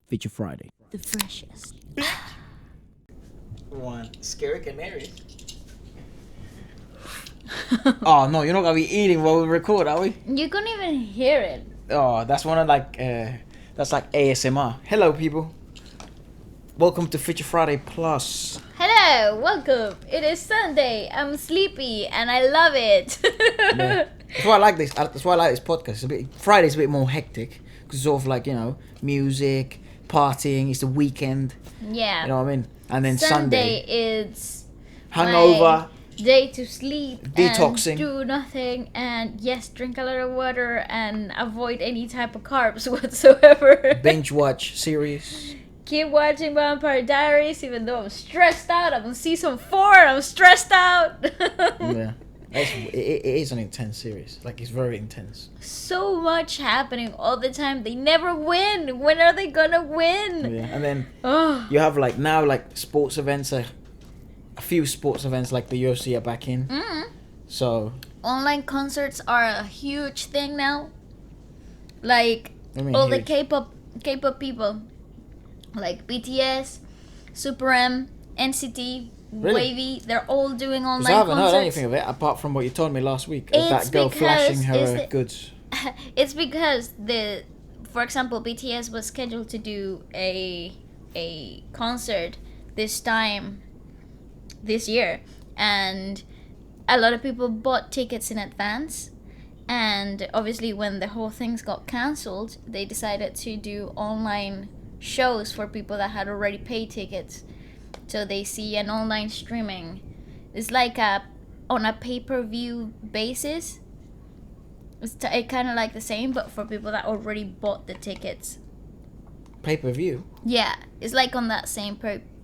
Feature Friday. The freshest. One. Scary Canary. Oh no, you're not gonna be eating while we record, are we? You can't even hear it. Oh, that's one of that's like ASMR. Hello, people. Welcome to Feature Friday Plus. Hello, welcome. It is Sunday. I'm sleepy and I love it. Yeah. That's why I like this. That's why I like this podcast. Friday's a bit more hectic because it's sort of like, you know, music, partying. It's the weekend. Yeah. You know what I mean? And then Sunday is hungover. Day to sleep, detoxing, and do nothing, and yes, drink a lot of water and avoid any type of carbs whatsoever. Binge watch series. Keep watching Vampire Diaries even though I'm stressed out. I'm on season 4 and I'm stressed out. Yeah. It is an intense series. Like, it's very intense. So much happening all the time. They never win. When are they gonna win? Yeah. And then you have like sports events. A few sports events like the UFC are back in. So online concerts are a huge thing now. Like all the Kpop people, like BTS, Super M, NCT, Really? Wavy, they're all doing online I haven't concerts. heard anything of it apart from what you told me last week. Of It's that girl because flashing her goods. It's because for example, BTS was scheduled to do a concert this year, and a lot of people bought tickets in advance, and obviously when the whole things got cancelled, they decided to do online shows for people that had already paid tickets, so they see an online streaming. It's like on a pay-per-view basis. It's kind of like the same, but for people that already bought the tickets. Pay-per-view? Yeah, it's like on that same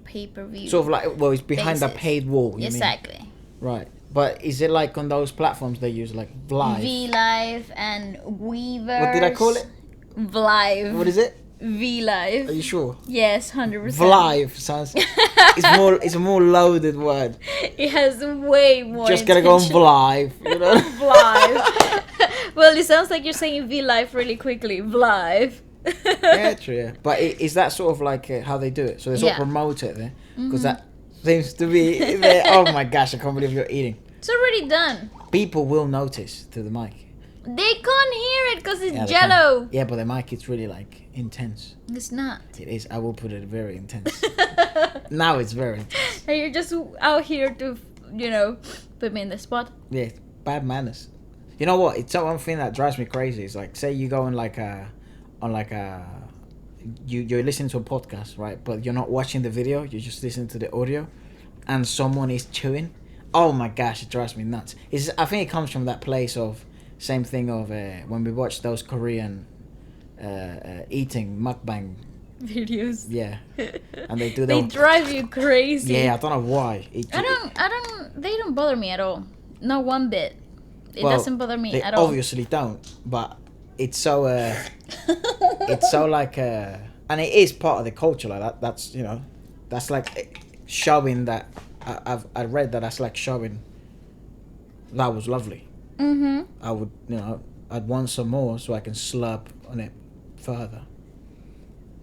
pay-per-view. Sort of like, well, it's behind basis. a paid wall, you Exactly. mean? Right. But is it like on those platforms they use, like Live? V-Live and Weverse. What did I call it? Vlive. What is it? V-Live. Are you sure? Yes, 100%. Vlive sounds... it's a more loaded word. It has way more Just gotta go on intention. Vlive, you know? Vlive. Well, it sounds like you're saying V-Live really quickly. Vlive. Yeah, true. Yeah. But is that sort of like how they do it? So they sort of promote it there? Because that seems to be... Oh my gosh, I can't believe you're eating. It's already done. People will notice to the mic. They can't hear it because it's Yeah, they jello. can. Yeah, but the mic is really like intense. It's not. It is. I will put it very intense. Now it's very intense. And you're just out here to, put me in the spot. Yeah, bad manners. You know what? It's one thing that drives me crazy. It's like, say you go you're listening to a podcast, right? But you're not watching the video. You're just listening to the audio, and someone is chewing. Oh my gosh, it drives me nuts. I think it comes from that place of same thing of when we watch those Korean eating mukbang Videos. Yeah, and they do. They drive you crazy. Yeah, I don't know why. They don't bother me at all. Not one bit. It doesn't bother me at all. They obviously don't, but it's so it's so like and it is part of the culture like that. That's like showing that I read that's like showing that was lovely. I would I'd want some more so I can slurp on it further.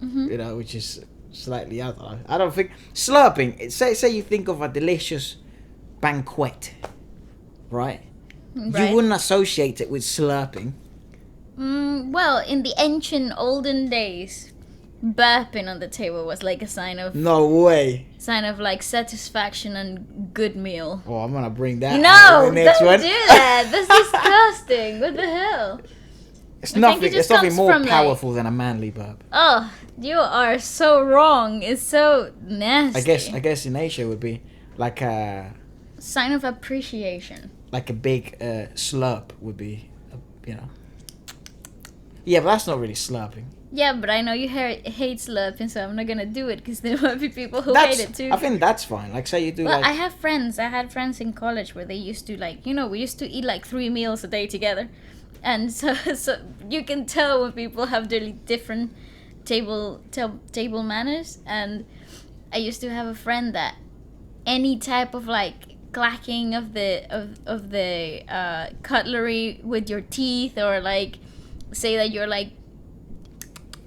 Which is slightly I don't think slurping. Say you think of a delicious banquet, right? You wouldn't associate it with slurping. Well, in the ancient olden days, burping on the table was like a sign of like satisfaction and good meal. Oh, I'm gonna bring that. No, in the next don't one. do that. That's disgusting. What the hell? It's nothing more powerful than a manly burp. Oh, you are so wrong. It's so nasty. I guess in Asia it would be like a sign of appreciation. Like a big slurp would be, Yeah, but that's not really slurping. Yeah, but I know you hate slurping, so I'm not gonna do it because there might be people who hate it too. I think that's fine. Like, say you do I had friends in college where they used to we used to eat like 3 meals a day together. And so you can tell when people have really different table manners. And I used to have a friend that any type of like clacking of the cutlery with your teeth, or like say that you're like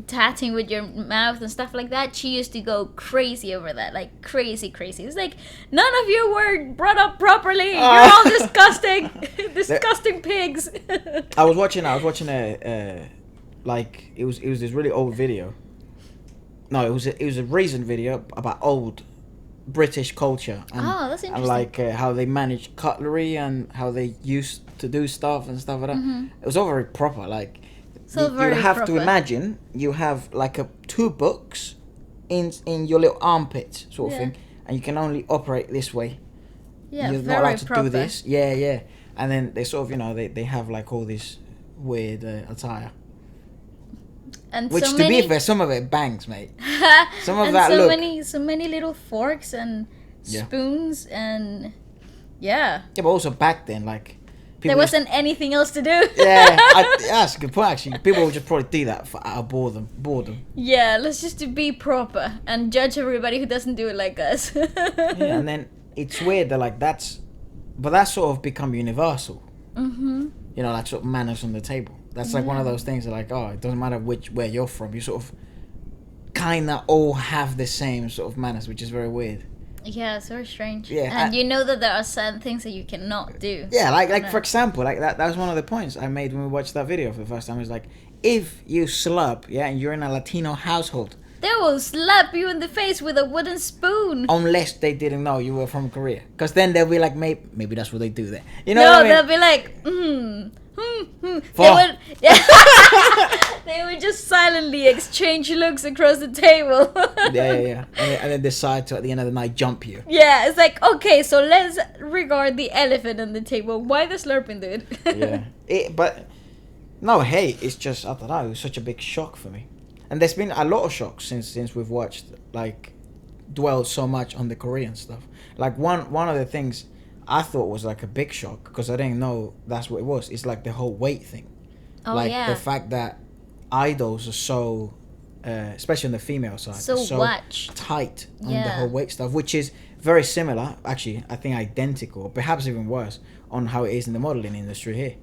tattooing with your mouth and stuff like that, she used to go crazy over that, like crazy. It's like, none of you were brought up properly. You're all disgusting, disgusting pigs. I was watching a like it was this really old video. No, it was a recent video about old British culture and, that's interesting. and like how they manage cutlery and how they used to do stuff and stuff like that. Mm-hmm. It was all very proper. Like So you very have proper. to imagine you have like two books in your little armpit sort of thing, and you can only operate this way. Yeah, You're very not allowed to proper. do this. Yeah. And then they sort of they have like all this weird attire. And Which, so to many, be fair, some of it bangs, mate. Some of and that so look. so many little forks and spoons and Yeah, but also back then, like there wasn't anything else to do. Yeah, that's a good point. Actually, people would just probably do that out of boredom. Yeah, let's just be proper and judge everybody who doesn't do it like us. Yeah, and then it's weird that like that's sort of become universal. Mhm. You know, like sort of manners on the table. That's like one of those things that like, oh, it doesn't matter where you're from. You sort of kind of all have the same sort of manners, which is very weird. Yeah, it's very strange. Yeah, and you know that there are certain things that you cannot do. Yeah, like for example, like that was one of the points I made when we watched that video for the first time. It was like, if you slap, and you're in a Latino household, They will slap you in the face with a wooden spoon. unless they didn't know you were from Korea, because then they'll be like, maybe that's what they do there. You know No, what I mean? they'll be like, They would, they would just silently exchange looks across the table. Yeah. And then decide to, at the end of the night, jump you. Yeah, it's like, okay, so let's regard the elephant on the table. Why the slurping, dude? Yeah. But, no, hey, it's just, I don't know, it was such a big shock for me. And there's been a lot of shocks since we've watched, like, dwelled so much on the Korean stuff. Like, one of the things I thought was, like, a big shock, because I didn't know that's what it was. It's, like, the whole weight thing. Oh, like, yeah. the fact that idols are so, especially on the female side, So watched. tight on the Yeah. whole weight stuff, which is very similar, actually, I think identical, perhaps even worse, on how it is in the modeling industry here.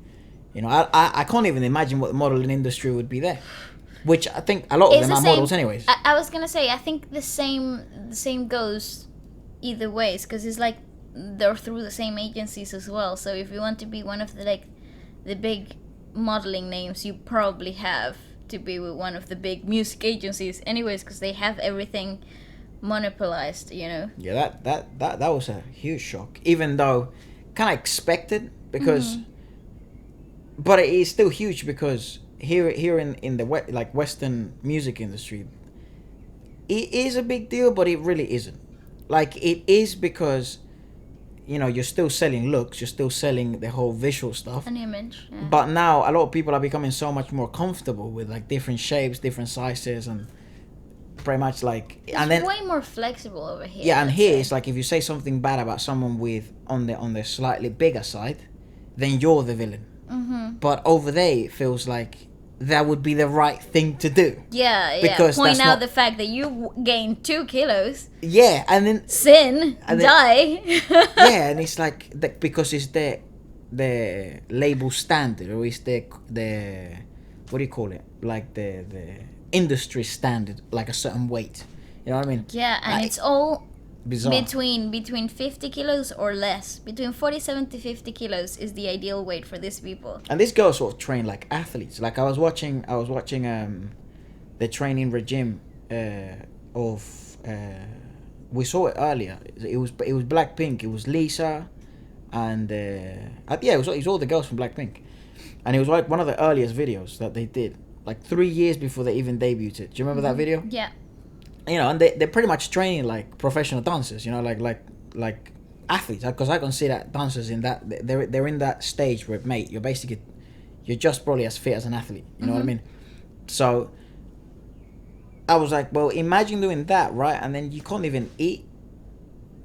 You know, I can't even imagine what the modeling industry would be there. Which I think a lot of It's them the are same- models anyways. I was gonna say, I think the same goes either ways, because it's like they're through the same agencies as well. So if you want to be one of the big modeling names, you probably have to be with one of the big music agencies anyways, because they have everything monopolized, you know. Yeah, that was a huge shock. Even though kind of expected, because but it is still huge, because here in the Western music industry, it is a big deal, but it really isn't. Like, it is because, you know, you're still selling looks, you're still selling the whole visual stuff. An image. Yeah. But now a lot of people are becoming so much more comfortable with like different shapes, different sizes, and pretty much like, it's and then way more flexible over here. yeah, and I'd here say. it's like, if you say something bad about someone with on the slightly bigger side, then you're the villain. But over there it feels like that would be the right thing to do. Yeah, Because Point that's out not- the fact that you gained 2 kilos. Yeah, and then Sin, And then- die. yeah, and it's like because it's the label standard, or it's the what do you call it? Like the industry standard, like a certain weight. You know what I mean? Yeah, and Like, it's all bizarre. between 50 kilos or less. Between 47 to 50 kilos is the ideal weight for these people. And these girls sort of train like athletes. Like I was watching the training regime of we saw it earlier. It was Blackpink. It was Lisa, and it was all the girls from Blackpink, and it was like one of the earliest videos that they did, like 3 years before they even debuted it. Do you remember that video? Yeah. You know, and they're pretty much training like professional dancers. You know, like athletes. Because I can see that dancers in that they're in that stage where, mate, you're just probably as fit as an athlete. You know what I mean? So I was like, well, imagine doing that, right? And then you can't even eat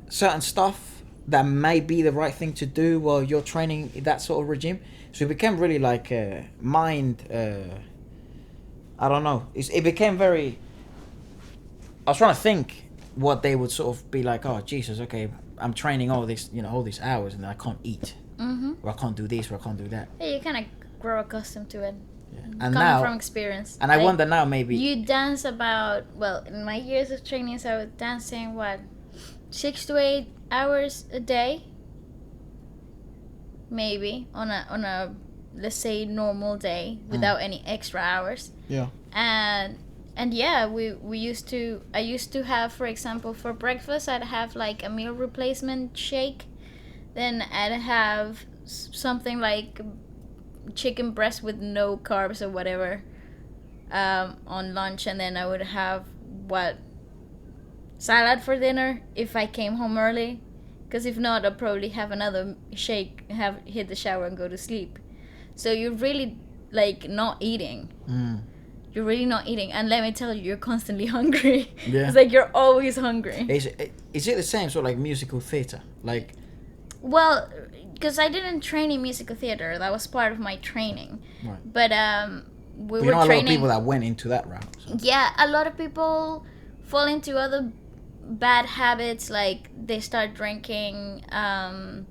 certain stuff that may be the right thing to do while you're training that sort of regime. So it became really like mind. I don't know. It became very. I was trying to think what they would sort of be like. Oh Jesus, okay, I'm training all these hours, and then I can't eat, or I can't do this, or I can't do that. Yeah, you kind of grow accustomed to it. And coming now, from experience. and I wonder now maybe you dance about, well, in my years of training, so I was dancing what, 6 to 8 hours a day, maybe on a let's say normal day without any extra hours. Yeah. And yeah, I used to have, for example, for breakfast I'd have like a meal replacement shake, then I'd have something like chicken breast with no carbs or whatever on lunch, and then I would have salad for dinner if I came home early, because if not I'll probably have another shake, hit the shower and go to sleep. So you're really like not eating. You're really not eating, and let me tell you, you're constantly hungry. Yeah. It's like you're always hungry. Is it the same sort of like musical theatre? Like, well, because I didn't train in musical theater, that was part of my training. Right. But we know a lot of people that went into that route. So. Yeah, a lot of people fall into other bad habits, like they start drinking a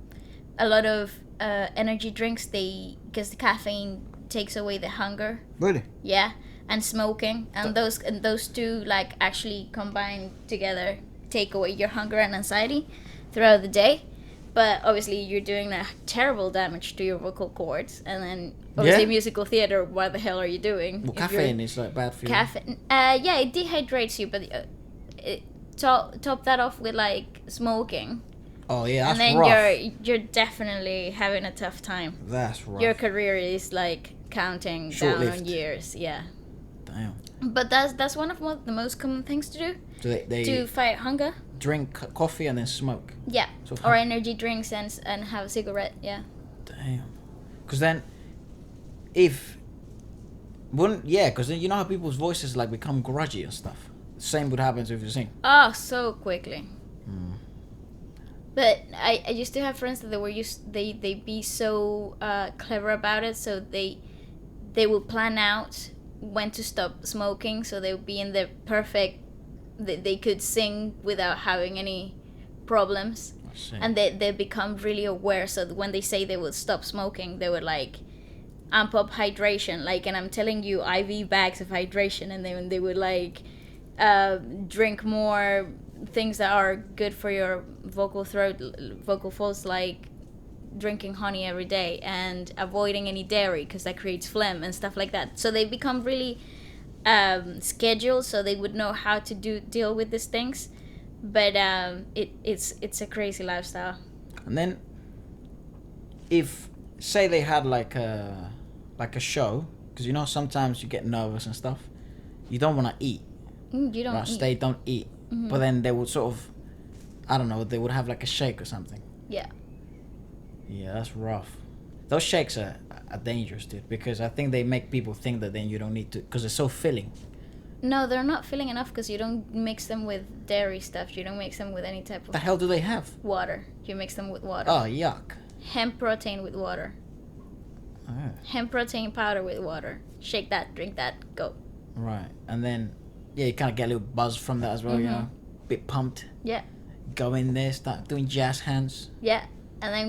lot of energy drinks, because the caffeine takes away the hunger. Really? Yeah, and smoking, and those two like actually combine together, take away your hunger and anxiety throughout the day. But obviously you're doing a terrible damage to your vocal cords, and then obviously musical theater, what the hell are you doing? Well, caffeine is like bad for you. Caffeine, yeah, it dehydrates you, but top that off with like smoking. Oh yeah, that's and then rough. you're definitely having a tough time. That's rough. Your career is like counting down on years. Yeah. Damn. But that's one of the most common things to do. So they to fight hunger. Drink coffee and then smoke. Yeah. So or energy drinks and have a cigarette. Yeah. Damn. Because then, because then you know how people's voices like become grudgy and stuff. Same would happen if you sing. Oh, so quickly. But I used to have friends that they be so clever about it, so they would plan out when to stop smoking, so they would be in the perfect, they could sing without having any problems, and they become really aware, so when they say they would stop smoking, they would like amp up hydration, like, and I'm telling you, IV bags of hydration, and then they would like drink more things that are good for your vocal folds, like drinking honey every day and avoiding any dairy because that creates phlegm and stuff like that. So they become really scheduled, so they would know how to deal with these things. But it's a crazy lifestyle. And then, if say they had like a show, because you know sometimes you get nervous and stuff, you don't want to eat. You don't right? eat. They don't eat. Mm-hmm. But then they would sort of, I don't know, they would have like a shake or something. Yeah. Yeah, that's rough. Those shakes are dangerous, dude, because I think they make people think that then you don't need to, because they're so filling. No, they're not filling enough because you don't mix them with dairy stuff. You don't mix them with any type of... The hell do they have? Water. You mix them with water. Oh, yuck. Hemp protein with water. Oh. Hemp protein powder with water. Shake that, drink that, go. Right, and then... Yeah, you kind of get a little buzz from that as well, you know? Bit pumped. Yeah. Go in there, start doing jazz hands. Yeah, and then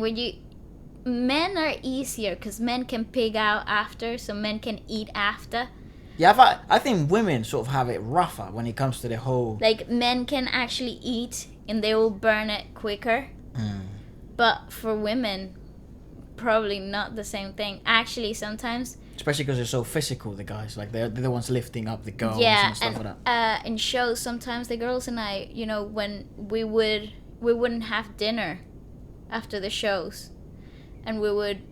men are easier because men can pig out after, so men can eat after. Yeah, I think women sort of have it rougher when it comes to the whole... Like, men can actually eat and they will burn it quicker. But for women, probably not the same thing. Actually, sometimes... Especially because they're so physical, the guys. Like, they're the ones lifting up the girls and stuff like that. In shows, sometimes the girls and I, you know, when we wouldn't have dinner after the shows. And we would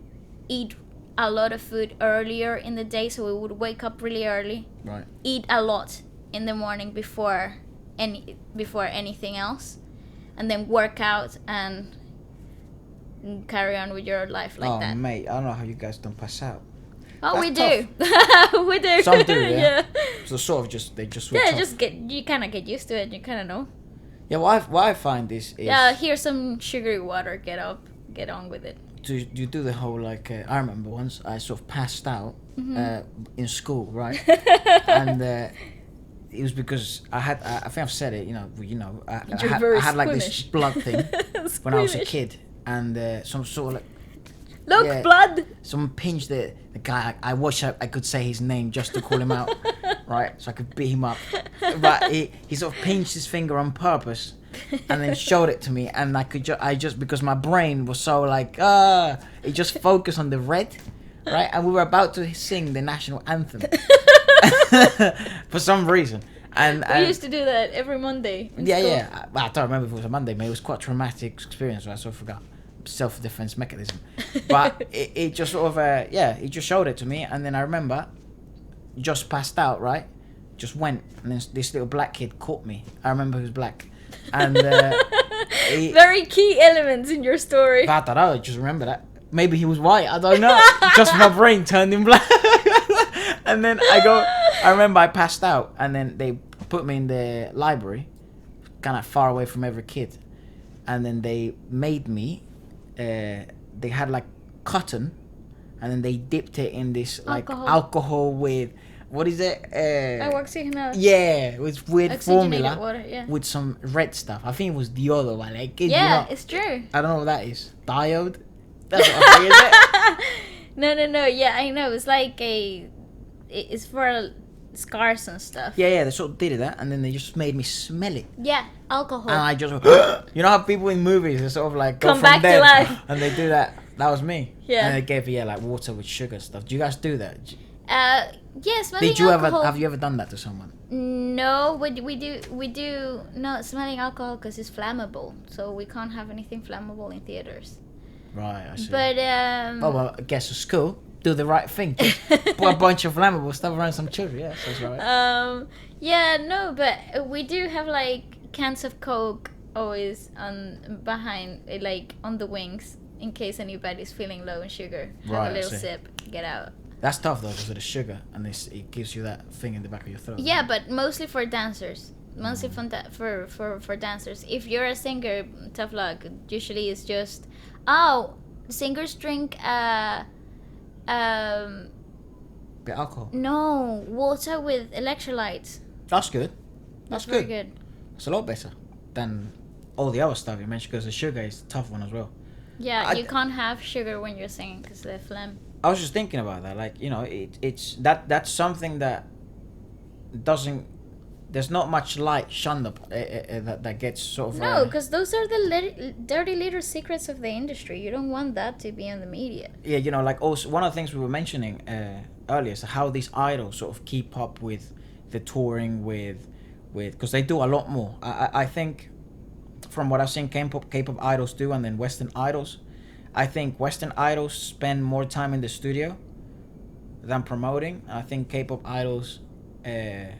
eat a lot of food earlier in the day, so we would wake up really early. Right. Eat a lot in the morning before anything else. And then work out and carry on with your life like that. Oh, mate, I don't know how you guys don't pass out. Oh, That's we tough. do. We do. Some do, yeah. Yeah. So sort of they just switch off. You kind of get used to it. You kind of know. Yeah, what I find is... Yeah, here's some sugary water. Get up. Get on with it. You do the whole, like... I remember once I sort of passed out in school, right? And it was because I think I've said it, I had like this blood thing when I was a kid. And some sort of like... Look, Yeah. blood. Someone pinched the guy. I wish I could say his name just to call him out, right? So I could beat him up. But he sort of pinched his finger on purpose, and then showed it to me, and I just because my brain was so like it just focused on the red, right? And we were about to sing the national anthem for some reason. And We used to do that every Monday. in school. yeah. I don't remember if it was a Monday, but it was quite a traumatic experience. Right? So I forgot. Self-defense mechanism, but it just sort of it just showed it to me, and then I remember just passed out, right? Just went, and then this little black kid caught me. I remember he was black, and Very key elements in your story. I don't know. I just remember that. Maybe he was white. I don't know. Just my brain turned him black, and then I remember I passed out, and then they put me in the library, kind of far away from every kid, and then they made me. They had like cotton, and then they dipped it in this like alcohol with what is it? Oxygenated. Yeah, with weird formula water, yeah. with some red stuff. I think it was deodor, like Yeah, you know, it's true. I don't know what that is. Diode. That's what I think, is it? No. Yeah, I know. It's like it's for scars and stuff. Yeah. They sort of did that, and then they just made me smell it. Yeah, alcohol. And I just, you know how people in movies are sort of like go Come from back to dead, life. and they do that. That was me. Yeah. And they gave me like water with sugar stuff. Do you guys do that? Yeah, smelling Did you alcohol. have you ever done that to someone? No, we do not smelling alcohol because it's flammable, so we can't have anything flammable in theaters. Right, I see. But oh well, I guess at school, do the right thing. Just put a bunch of flammable stuff around some children. Yeah, that's right. Yeah, no, but we do have like cans of Coke always on behind, like on the wings, in case anybody's feeling low in sugar. Have Right, a I little see. sip, get out. That's tough though, because of the sugar, and it gives you that thing in the back of your throat. Yeah, but mostly for dancers. Mostly for dancers. If you're a singer, tough luck. Usually it's just, singers drink Bit alcohol. no, water with electrolytes. That's good. That's very good. good. It's a lot better than all the other stuff you mentioned, because the sugar is a tough one as well. Yeah, you can't have sugar when you're singing because of the phlegm. I was just thinking about that, like, you know, it's that's something that doesn't. There's not much light shunned up that gets sort of. No, because those are the dirty little secrets of the industry. You don't want that to be in the media. Yeah, you know, like also one of the things we were mentioning earlier is how these idols sort of keep up with the touring with because they do a lot more. I think from what I've seen K-pop idols do, and then Western idols, I think Western idols spend more time in the studio than promoting. I think K-pop idols They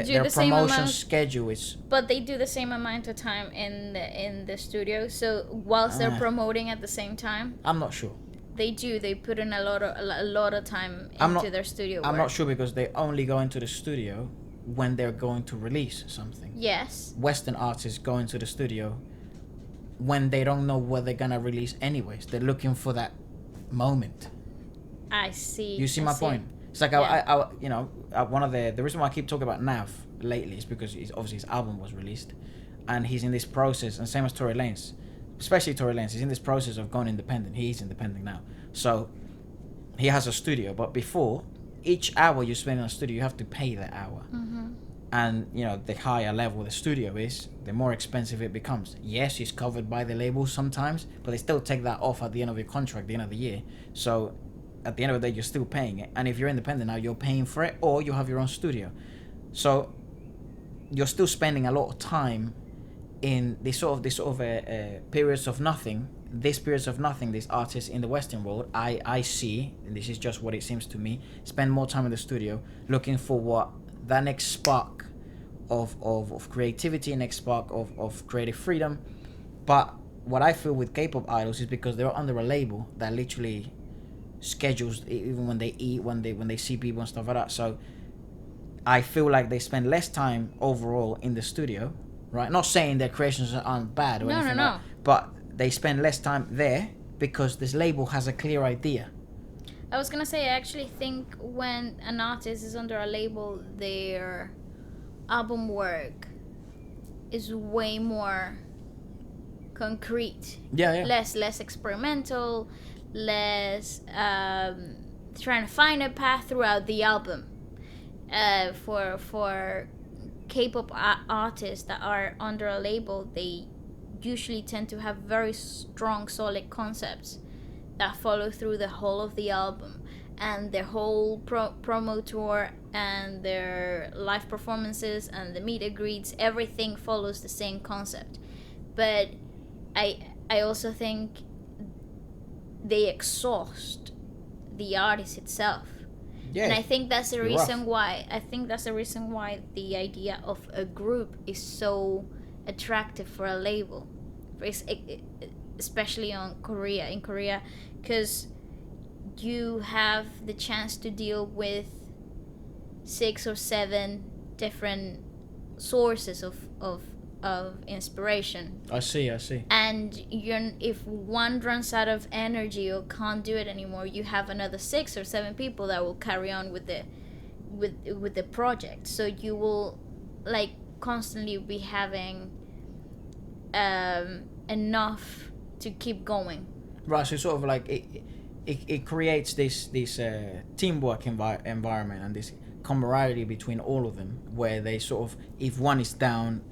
do their the same promotion amount, schedule is but they do the same amount of time in the studio. So whilst they're promoting at the same time, I'm not sure. they do. They put in a lot of time I'm into not- their studio I'm work. not sure because they only go into the studio when they're going to release something. Yes. Western artists go into the studio when they don't know what they're gonna release anyways. They're looking for that moment. I see. You see I my point? It's like Yeah. one of the reason why I keep talking about Nav lately is because obviously his album was released, and he's in this process, and same as Tory Lanez, especially Tory Lanez, he's in this process of going independent. He's independent now, so he has a studio. But before, each hour you spend in a studio, you have to pay that hour. Mm-hmm. And you know, the higher level the studio is, the more expensive it becomes. Yes, it's covered by the labels sometimes, but they still take that off at the end of your contract, the end of the year. So at the end of the day, you're still paying it. And if you're independent now, you're paying for it, or you have your own studio. So you're still spending a lot of time in this sort of periods of nothing. These periods of nothing, these artists in the Western world, I see, and this is just what it seems to me, spend more time in the studio looking for what that next spark of creativity, next spark of creative freedom. But what I feel with K-pop idols is because they're under a label that literally schedules even when they eat, when they see people and stuff like that. So I feel like they spend less time overall in the studio, right? Not saying their creations aren't bad or anything like that, but they spend less time there because this label has a clear idea. I was gonna say, I actually think when an artist is under a label, their album work is way more concrete. Yeah. Less experimental, less trying to find a path throughout the album. For K-pop artists that are under a label, they usually tend to have very strong, solid concepts that follow through the whole of the album, and their whole promo tour and their live performances and the meet and greets, everything follows the same concept. But I also think they exhaust the artist itself. Yeah, and I think that's the it's reason rough. why the idea of a group is so attractive for a label, especially in Korea, because you have the chance to deal with 6 or 7 different sources of inspiration. I see. And if one runs out of energy or can't do it anymore, you have another 6 or 7 people that will carry on with the project. So you will like constantly be having enough to keep going. Right, so sort of like it creates this teamwork environment and this camaraderie between all of them, where they sort of, if one is down,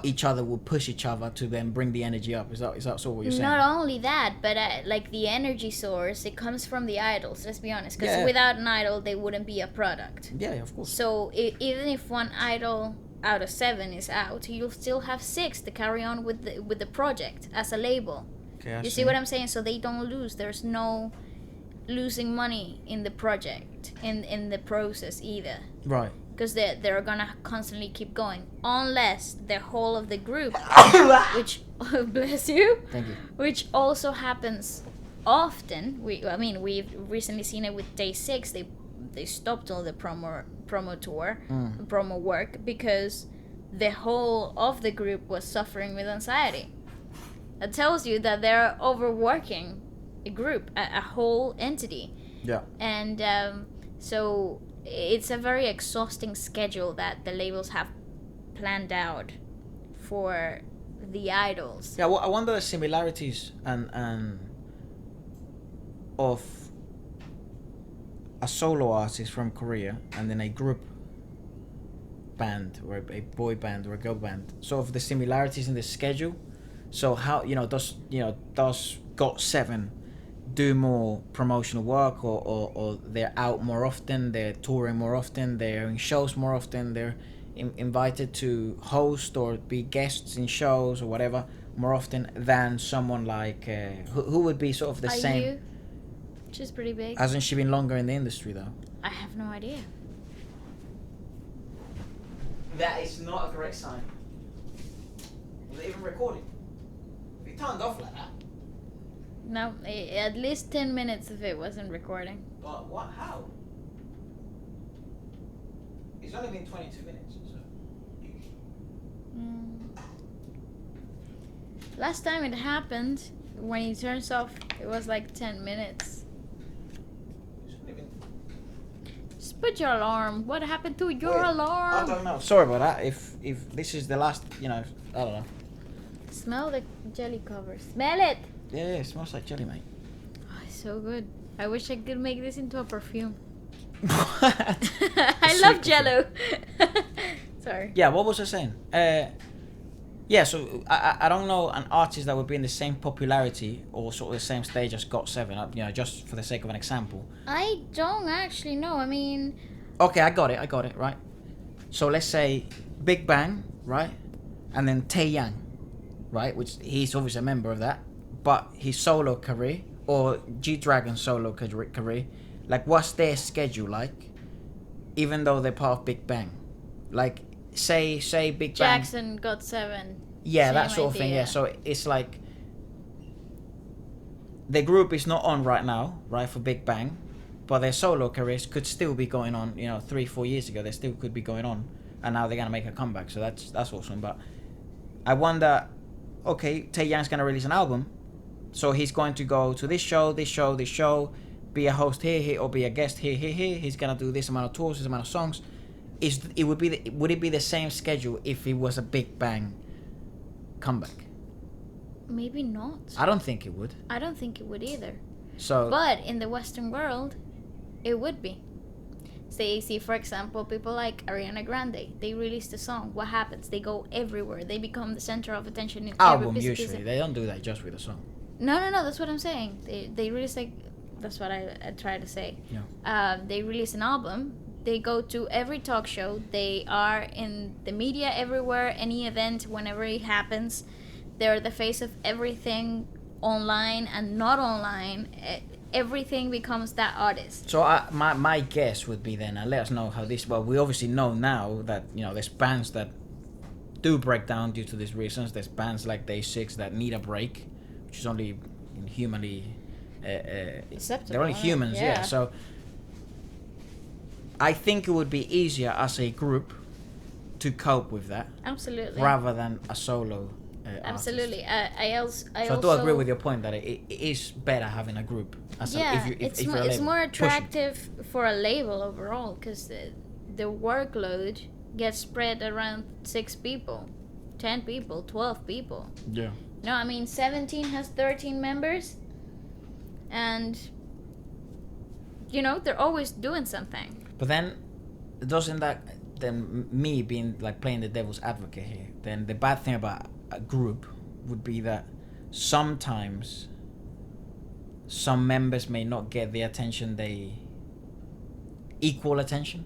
each other will push each other to then bring the energy up. Is that sort of what you're saying? Not only that, but like the energy source, it comes from the idols. Let's be honest, because Yeah. without an idol, they wouldn't be a product. Yeah, of course. So even if one idol out of 7 is out, you'll still have 6 to carry on with the project as a label. Okay, You see what I'm saying? So they don't lose. There's no losing money in the project, in the process either. Right. Because they're gonna constantly keep going, unless the whole of the group, which bless you, Thank you. which also happens often. We've recently seen it with Day6. They stopped all the promo tour, promo work, because the whole of the group was suffering with anxiety. That tells you that they're overworking a group, a whole entity. Yeah. And so it's a very exhausting schedule that the labels have planned out for the idols. Yeah, well, I wonder the similarities and of a solo artist from Korea and then a group band or a boy band or a girl band. Sort of the similarities in the schedule. So how does GOT7 do more promotional work, or they're out more often, they're touring more often, they're in shows more often, they're invited to host or be guests in shows or whatever more often than someone like who would be sort of the same? IU, which is pretty big. Hasn't she been longer in the industry though? I have no idea. That is not a correct sign. Was it even recording? It turned off like that. No, at least 10 minutes of it wasn't recording. But what? How? It's only been 22 minutes. So. Last time it happened, when he turns off, it was like 10 minutes. It's only been... Just put your alarm. What happened to your alarm? I don't know. Sorry about that. If this is the last, I don't know. Smell the jelly cover. Smell it! Yeah, it smells like jelly, mate. Oh, it's so good. I wish I could make this into a perfume. What? I love Jello. Sorry. Yeah, what was I saying? Yeah, so I don't know an artist that would be in the same popularity or sort of the same stage as GOT7, just for the sake of an example. I don't actually know. I mean... Okay, I got it, right? So let's say Big Bang, right? And then Taeyang, right? Which he's obviously a member of that. But his solo career, or G-Dragon's solo career, like what's their schedule like? Even though they're part of Big Bang. Like, say Big Bang... Jackson GOT7. Yeah, that Same sort of thing, idea. yeah. So it's like... The group is not on right now, right, for Big Bang. But their solo careers could still be going on, 3-4 years ago. They still could be going on. And now they're going to make a comeback. So that's awesome. But I wonder... Okay, Taeyang's going to release an album. So he's going to go to this show, be a host here, or be a guest here. He's gonna do this amount of tours, this amount of songs. Would it be the same schedule if it was a Big Bang comeback? Maybe not. I don't think it would. I don't think it would either. So, But in the Western world, it would be. Say, see, for example, people like Ariana Grande. They release the song. What happens? They go everywhere. They become the center of attention in every album piece of usually. They don't do that just with a song. No. That's what I'm saying. They release like. That's what I try to say. Yeah. They release an album. They go to every talk show. They are in the media everywhere. Any event, whenever it happens, they're the face of everything online and not online. Everything becomes that artist. So my guess would be then, and let us know how this. Well, we obviously know now that there's bands that do break down due to these reasons. There's bands like DAY6 that need a break, which is only humanly. Acceptable. They're only humans, yeah. So I think it would be easier as a group to cope with that. Absolutely. Rather than a solo. Absolutely. Artist. I also. I do agree with your point that it is better having a group. It's more attractive for a label overall because the workload gets spread around 6 people, 10 people, 12 people. Yeah. No, I mean 17 has 13 members, and they're always doing something. But then, doesn't that then me being like playing the devil's advocate here? Then the bad thing about a group would be that sometimes some members may not get the attention equal attention,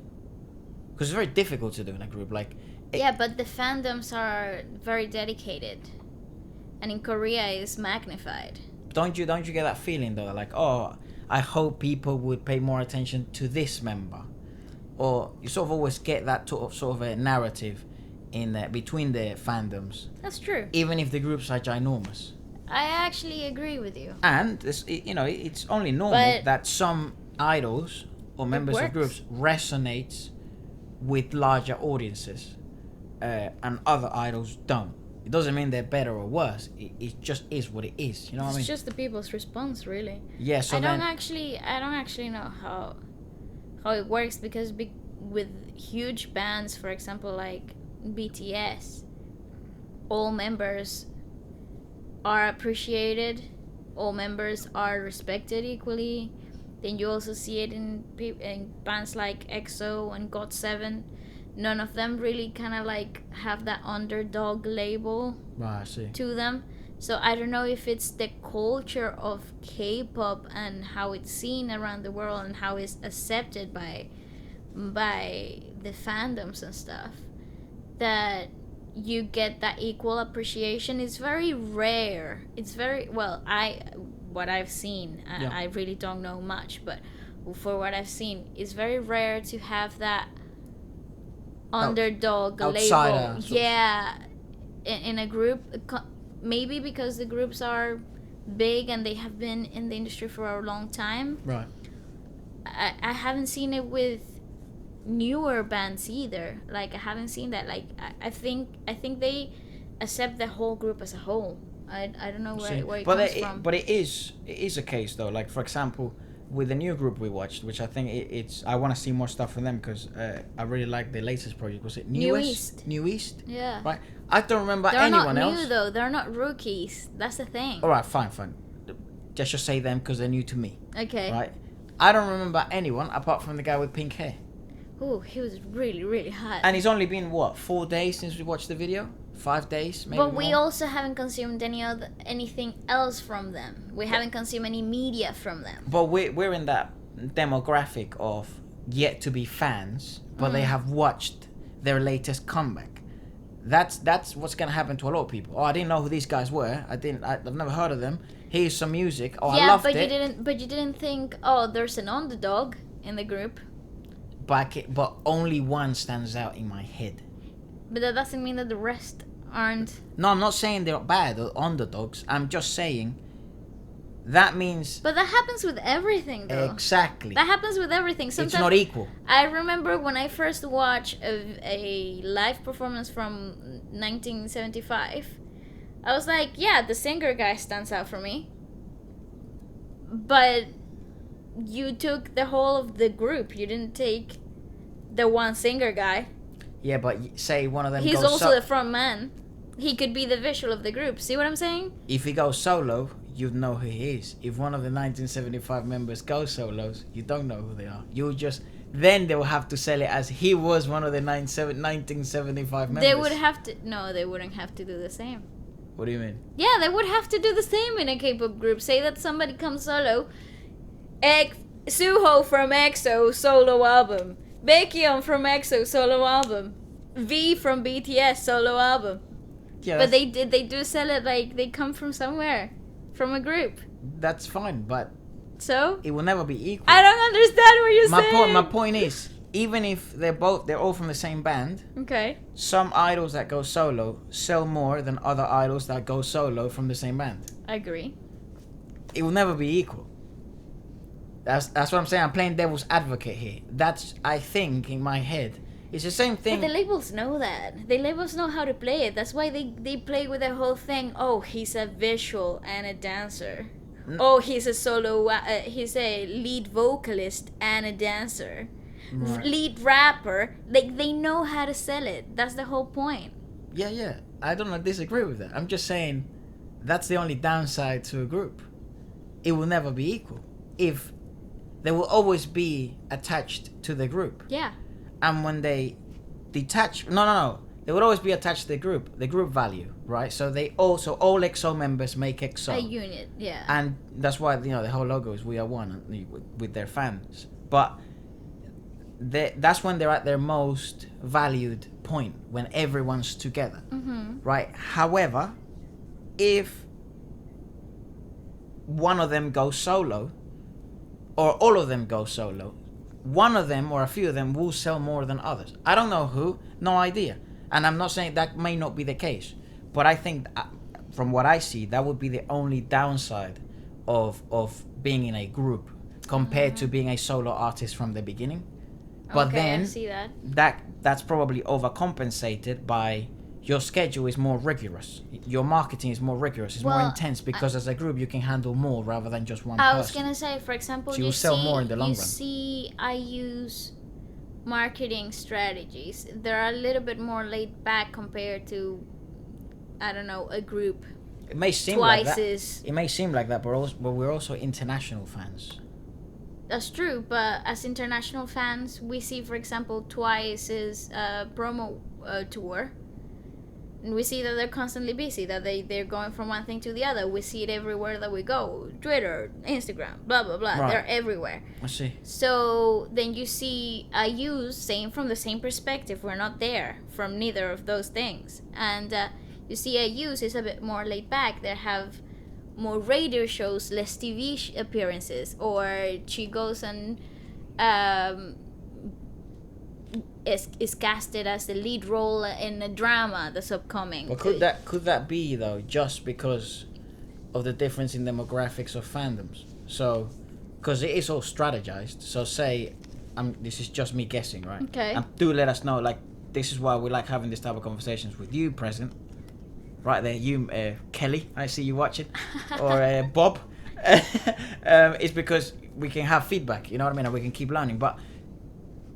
because it's very difficult to do in a group. Like but the fandoms are very dedicated, and in Korea it's magnified. Don't you get that feeling though, like, oh, I hope people would pay more attention to this member, or you sort of always get that sort of a narrative in between the fandoms. That's true. Even if the groups are ginormous. I actually agree with you. And it's only normal that some idols or members of groups resonates with larger audiences, and other idols don't. It doesn't mean they're better or worse. It just is what it is. You know what I mean? It's just the people's response, really. Yeah. So I don't actually know how it works, because with huge bands, for example, like BTS, all members are appreciated, all members are respected equally. Then you also see it in bands like EXO and GOT7. None of them really kind of like have that underdog label to them. So I don't know if it's the culture of K-pop and how it's seen around the world and how it's accepted by the fandoms and stuff, that you get that equal appreciation. It's very rare. It's very what I've seen. I really don't know much, but for what I've seen, it's very rare to have that underdog outsider, label. Yeah, in a group. Maybe because the groups are big and they have been in the industry for a long time. Right. I haven't seen it with newer bands either. Like, I haven't seen that. Like, I think they accept the whole group as a whole. I don't know where it comes from. But it is a case though. Like, for example, with the new group we watched, which I think it's I want to see more stuff from them, because I really like the latest project. Was it NU'EST? NU'EST? Yeah. Right. I don't remember They're anyone not else. new though. They're not rookies. That's the thing. All right, fine. Just say them because they're new to me. Okay. Right. I don't remember anyone apart from the guy with pink hair. Ooh, he was really, really hot. And it's only been 4 days since we watched the video? 5 days, maybe. But we also haven't consumed anything else from them. We haven't consumed any media from them. But we're in that demographic of yet to be fans, but they have watched their latest comeback. That's what's gonna happen to a lot of people. Oh, I didn't know who these guys were. I've never heard of them. Here's some music. Oh, I loved it. But you didn't think, oh, there's an underdog in the group. But only one stands out in my head. But that doesn't mean that the rest aren't. No, I'm not saying they're bad or underdogs. I'm just saying that means. But that happens with everything, though. Exactly. That happens with everything. Sometimes it's not equal. I remember when I first watched a live performance from 1975, I was like, yeah, the singer guy stands out for me. But you took the whole of the group. You didn't take the one singer guy. Yeah, but say one of them He's goes also the front man. He could be the visual of the group. See what I'm saying? If he goes solo, you'd know who he is. If one of the 1975 members goes solos, you don't know who they are. You just then they will have to sell it as he was one of the 1975 members. They would have to. No, they wouldn't have to do the same. What do you mean? Yeah, they would have to do the same in a K-pop group. Say that somebody comes solo. Suho from EXO solo album. Baekhyun from EXO solo album. V from BTS solo album. Yeah, But they do sell it like they come from somewhere, from a group. that's fine, but So it will never be equal. I don't understand what you're saying. My point is, even if they're all from the same band, Okay. some idols that go solo sell more than other idols that go solo from the same band. I agree. It will never be equal. That's what I'm saying. I'm playing devil's advocate here. That's, I think, in my head, it's the same thing. But the labels know that. The labels know how to play it. That's why they play with the whole thing. Oh, he's a visual and a dancer. Oh, he's a solo. He's a lead vocalist and a dancer. Right. Lead rapper. They know how to sell it. That's the whole point. Yeah. I don't disagree with that. I'm just saying that's the only downside to a group. It will never be equal. If they will always be attached to the group. Yeah. And when they detach, no, they would always be attached to the group value, right? So they also, all EXO members make EXO. A unit. Yeah. And that's why, the whole logo is We Are One with their fans. But that's when they're at their most valued point, when everyone's together, right? However, if one of them goes solo, or all of them go solo, one of them or a few of them will sell more than others. I don't know who, no idea. And I'm not saying that may not be the case, but I think from what I see, that would be the only downside of being in a group compared to being a solo artist from the beginning. But okay, then I see that. That's probably overcompensated by your schedule is more rigorous. Your marketing is more rigorous. It's more intense because as a group you can handle more rather than just one person. I was gonna say, for example, so you sell more in the long run. See, I use marketing strategies. They're a little bit more laid back compared to, I don't know, a group. It may seem like that. It may seem like that, but we're also international fans. That's true, but as international fans, we see, for example, Twice's promo tour. And we see that they're constantly busy, that they're going from one thing to the other. We see it everywhere that we go. Twitter, Instagram, blah, blah, blah. Right. They're everywhere. I see. So then you see IUs saying from the same perspective. We're not there from neither of those things. And you see IUs is a bit more laid back. They have more radio shows, less TV appearances. Or she goes and is casted as the lead role in a drama that's upcoming. But could that be though just because of the difference in demographics of fandoms? So, because it is all strategized. So say, this is just me guessing, right? Okay. And do let us know. Like, this is why we like having this type of conversations with you present, right there. You, Kelly, I see you watching, or Bob. It's because we can have feedback. You know what I mean? And we can keep learning. But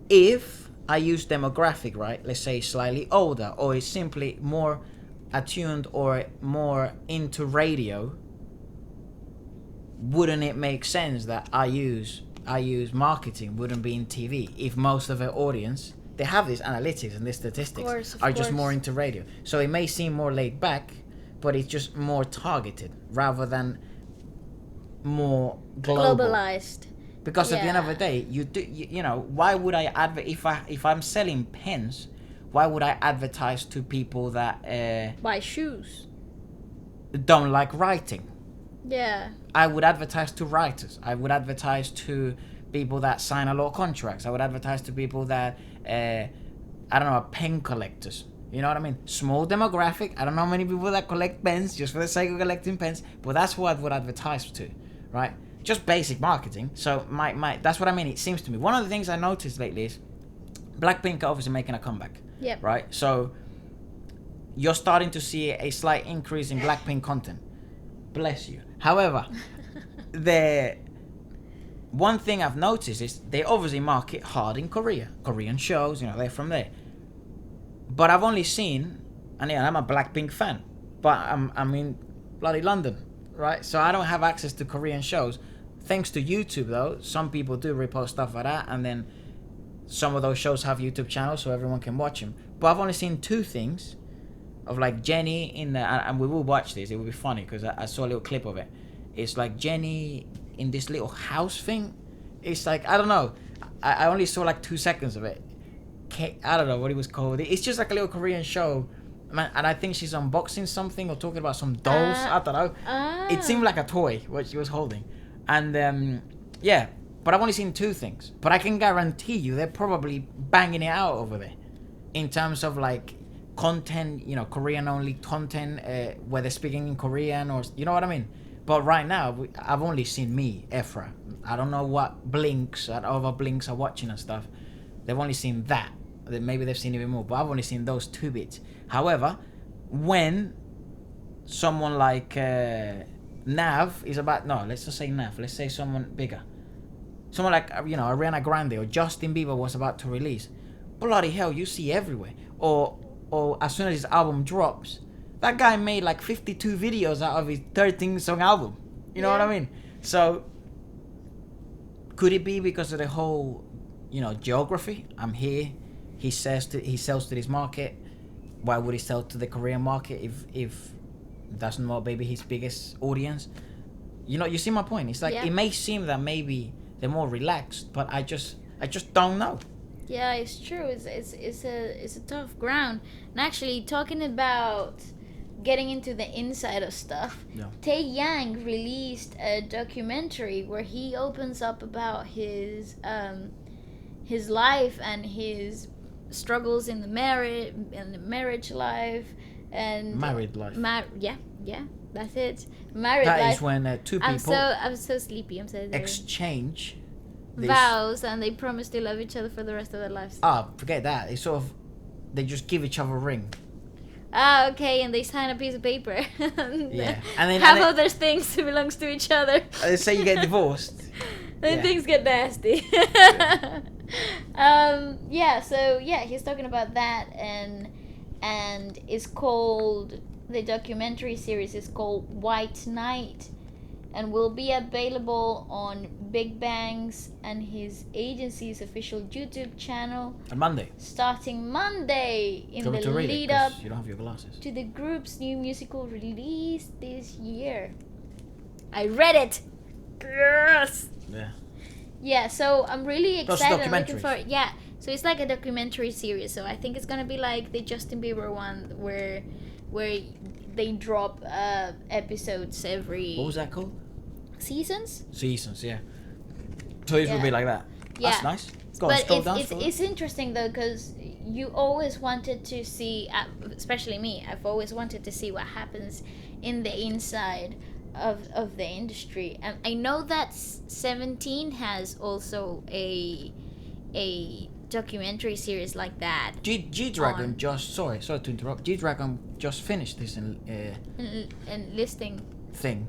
if I use demographic, right? Let's say slightly older, or is simply more attuned or more into radio. Wouldn't it make sense that I use marketing wouldn't be in TV if most of our audience, they have these analytics and these statistics, are just more into radio? So it may seem more laid back, but it's just more targeted rather than more globalized. Because at the end of the day, you know, why would I if I'm selling pens, why would I advertise to people that buy shoes, don't like writing? Yeah. I would advertise to writers. I would advertise to people that sign a lot of contracts. I would advertise to people that I don't know, are pen collectors. You know what I mean? Small demographic. I don't know many people that collect pens just for the sake of collecting pens, but that's who I would advertise to, right? Just basic marketing. So my that's what I mean. It seems to me. One of the things I noticed lately is Blackpink are obviously making a comeback. Yep. Right? So you're starting to see a slight increase in Blackpink content. Bless you. However, the one thing I've noticed is they obviously market hard in Korea. Korean shows, you know, they're from there. But I've only seen, And yeah, I'm a Blackpink fan, but I'm in bloody London, right? So I don't have access to Korean shows. Thanks to YouTube, though, some people do repost stuff like that, and then some of those shows have YouTube channels, so everyone can watch them. But I've only seen 2 things of like Jenny in the, and we will watch this. It will be funny because I saw a little clip of it. It's like Jenny in this little house thing. It's like, I don't know. I only saw like 2 seconds of it. I don't know what it was called. It's just like a little Korean show. Man, and I think she's unboxing something or talking about some dolls. I don't know. It seemed like a toy what she was holding. And yeah, but I've only seen 2 things. But I can guarantee you they're probably banging it out over there in terms of like content, you know, Korean only content where they're speaking in Korean, or you know what I mean. But right now I've only seen me, Ephra. I don't know what Blinks and other Blinks are watching and stuff. They've only seen that. Maybe they've seen even more, but I've only seen those 2 bits. However, when someone like Nav is about, no, let's just say Nav, let's say someone bigger, someone like, you know, Ariana Grande or Justin Bieber was about to release, bloody hell, you see everywhere. Or as soon as his album drops, that guy made like 52 videos out of his 13-song album. You know what I mean? So could it be because of the whole, you know, geography? I'm here. He sells to this market. Why would he sell to the Korean market if that's not maybe his biggest audience? You know, you see my point. It's like it may seem that maybe they're more relaxed, but I just don't know. Yeah, it's true. It's a tough ground. And actually, talking about getting into the inside of stuff, Taeyang released a documentary where he opens up about his life and his struggles in the marriage life and married life. That's it. Married life. That life. is when 2 people. I'm so sleepy. I'm so sorry. Exchange vows and they promise to love each other for the rest of their lives. Forget that. They just give each other a ring. Okay, and they sign a piece of paper. Yeah, and then half of their things belongs to each other. They say you get divorced. Then things get nasty. So he's talking about that, and it's called, the documentary series is called White Knight, and will be available on Big Bang's and his agency's official YouTube channel on Monday. Starting Monday in the lead up you don't have your glasses. To the group's new musical release this year. I read it. Yes. Yeah. Yeah, so I'm really excited. I'm looking for it. Yeah, so it's like a documentary series. So I think it's gonna be like the Justin Bieber one where they drop episodes every. What was that called? Seasons, yeah. So it will be like that. Yeah. That's nice. It's interesting though, because you always wanted to see, especially me, I've always wanted to see what happens in the inside of the industry. And I know that 17 has also a documentary series like that. G-Dragon just, sorry to interrupt, G-Dragon just finished this enlisting thing.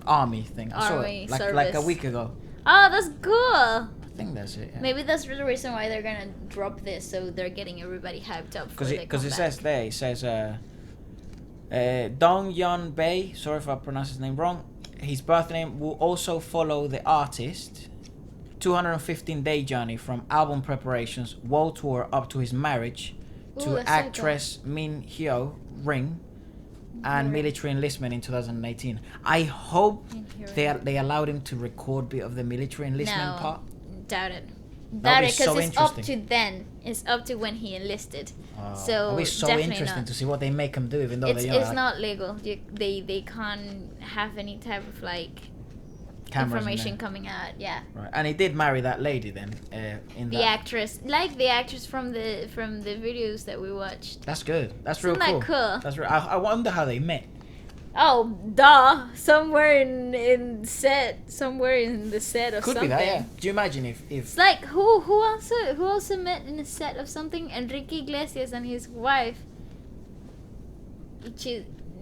Army thing. I saw it like a week ago. Oh, that's cool. I think that's it. Yeah. Maybe that's the reason why they're gonna drop this, so they're getting everybody hyped up. Because it says Dong Yeon Bae. Sorry if I pronounce his name wrong. His birth name will also follow the artist 215-day journey from album preparations, world tour up to his marriage to actress Min Hyo Ring and military enlistment in 2018. I hope they allowed him to record a bit of the military enlistment part. Doubt it. Because it's up to then. It's up to when he enlisted. So it'll be so interesting to see what they make him do, even though it's not legal. They can't have any type of like information coming out. Yeah. Right, and he did marry that lady then. Actress, like the actress from the videos that we watched. That's good. That's real cool. Cool. That's real. I wonder how they met. Oh, duh! Somewhere in the set of Could something. Could be that, yeah. Do you imagine if it's like who also met in a set of something? Enrique Iglesias and his wife,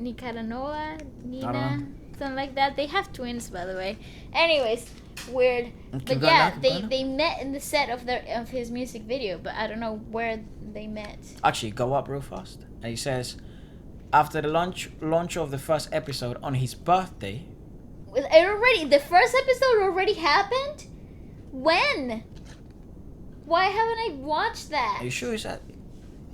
Nicaranoa, Nina, something like that. They have twins, by the way. Anyways, weird. But yeah, they met in the set of his music video, but I don't know where they met. Actually, go up real fast. And he says, After the launch of the first episode on his birthday. The first episode already happened? When? Why haven't I watched that? Are you sure it's that?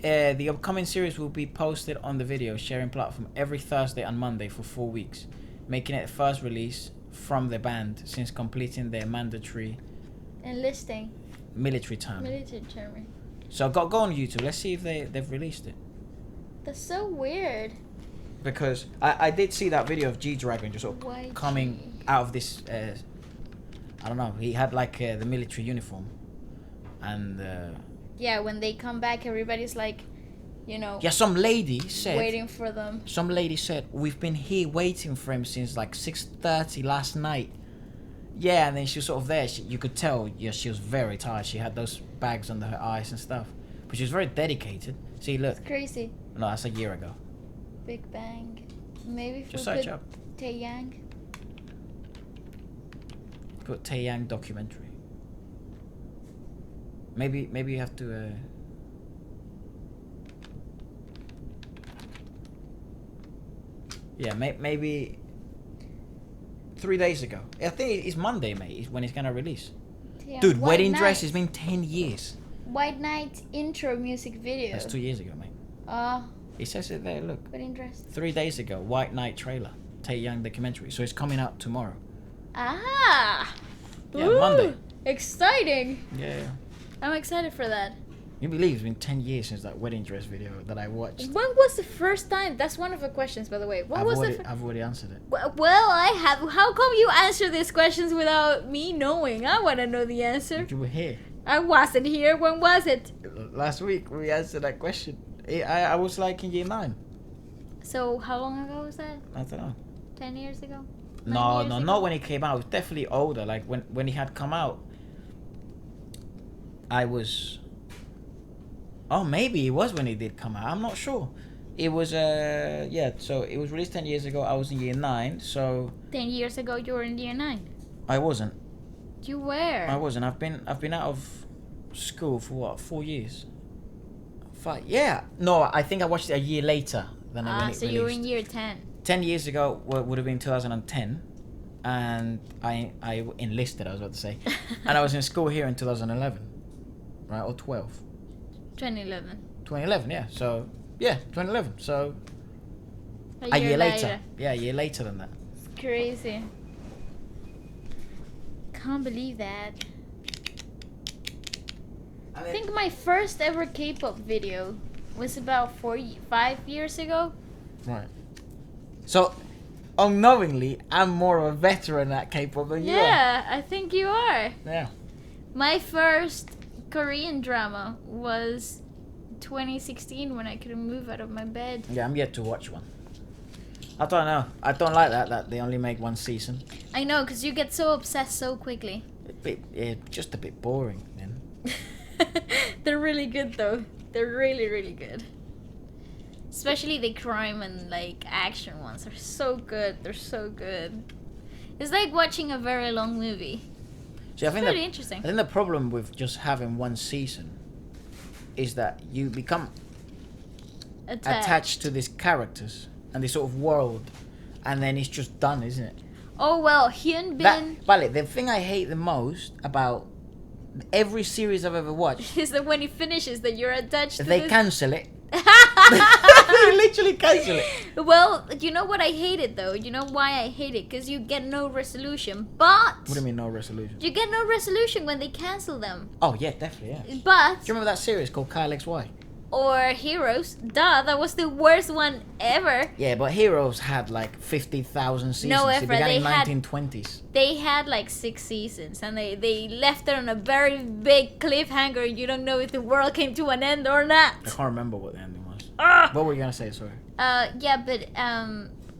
The upcoming series will be posted on the video sharing platform every Thursday and Monday for 4 weeks, making it the first release from the band since completing their mandatory Enlisting. military term. Military term. So go on YouTube. Let's see if they've released it. That's so weird. Because I did see that video of G-Dragon just sort of coming out of this. I don't know. He had like the military uniform, and yeah, when they come back, everybody's like, yeah. Some lady said waiting for them. Some lady said we've been here waiting for him since like 6:30 last night. Yeah, and then she was sort of there. You could tell. Yeah, she was very tired. She had those bags under her eyes and stuff, but she was very dedicated. See, look. It's crazy. No, that's a year ago. Big Bang. Maybe if Just we search put up. Taeyang. Put Taeyang documentary. Maybe you have to. Yeah, maybe 3 days ago. I think it's Monday, mate. Is when it's gonna release. Yeah. Dude, White Wedding Night. Dress has been 10 years. White Night intro music video. That's 2 years ago, mate. It says it there. Look. Wedding Dress. 3 days ago, White Night trailer, Taeyang documentary. So it's coming out tomorrow. Ah. Yeah, Ooh, Monday. Exciting. Yeah. I'm excited for that. You believe it's been 10 years since that Wedding Dress video that I watched? When was the first time? That's one of the questions, by the way. I've already answered it. Well, I have. How come you answer these questions without me knowing? I want to know the answer. You were here. I wasn't here. When was it? Last week we answered that question. I was like in year 9. So how long ago was that? I don't know. 10 years ago? No, 9 years ago? not when it came out. It was definitely older. Like when it had come out, I was. Oh, maybe it was when it did come out. I'm not sure. It was yeah. So it was released 10 years ago. I was in year 9. So 10 years ago, you were in year 9. I wasn't. You were. I wasn't. I've been out of school for what? 4 years. 5. Yeah. No, I think I watched it a year later than when it released. So you were in year 10. 10 years ago would have been 2010, and I enlisted. I was about to say, and I was in school here in 2011, right, or 12. 2011. 2011, yeah. So yeah, 2011. So A year later. Yeah, a year later than that. It's crazy. Can't believe that. I think my first ever K-pop video was about 5 years ago. Right. So, unknowingly, I'm more of a veteran at K-pop than you are. Yeah, I think you are. Yeah. My first Korean drama was 2016 when I couldn't move out of my bed. Yeah, I'm yet to watch one. I don't know. I don't like that they only make one season. I know, because you get so obsessed so quickly. Just a bit boring, then. They're really good, though. They're really, really good. Especially the crime and like action ones are so good. They're so good. It's like watching a very long movie. See, I think It's really interesting. I think the problem with just having one season is that you become attached to these characters and this sort of world, and then it's just done, isn't it? Oh well, Hyun Bin Vale, the thing I hate the most about every series I've ever watched is that when it finishes, that you're attached to they this. cancel it. They literally cancel it. Well, you know what I hate it though? You know why I hate it? Because you get no resolution. But What do you mean no resolution? you get no resolution when they cancel them. Oh yeah, definitely, yeah. Do But you remember that series called Kyle XY? or Heroes, duh, that was the worst one ever. Yeah, but Heroes had like 50,000 seasons. No, It Efra, began they in had- 1920s. They had like 6 seasons and they left it on a very big cliffhanger. You don't know if the world came to an end or not. I can't remember what the ending was. Ah! What were you gonna say? Sorry. Yeah, but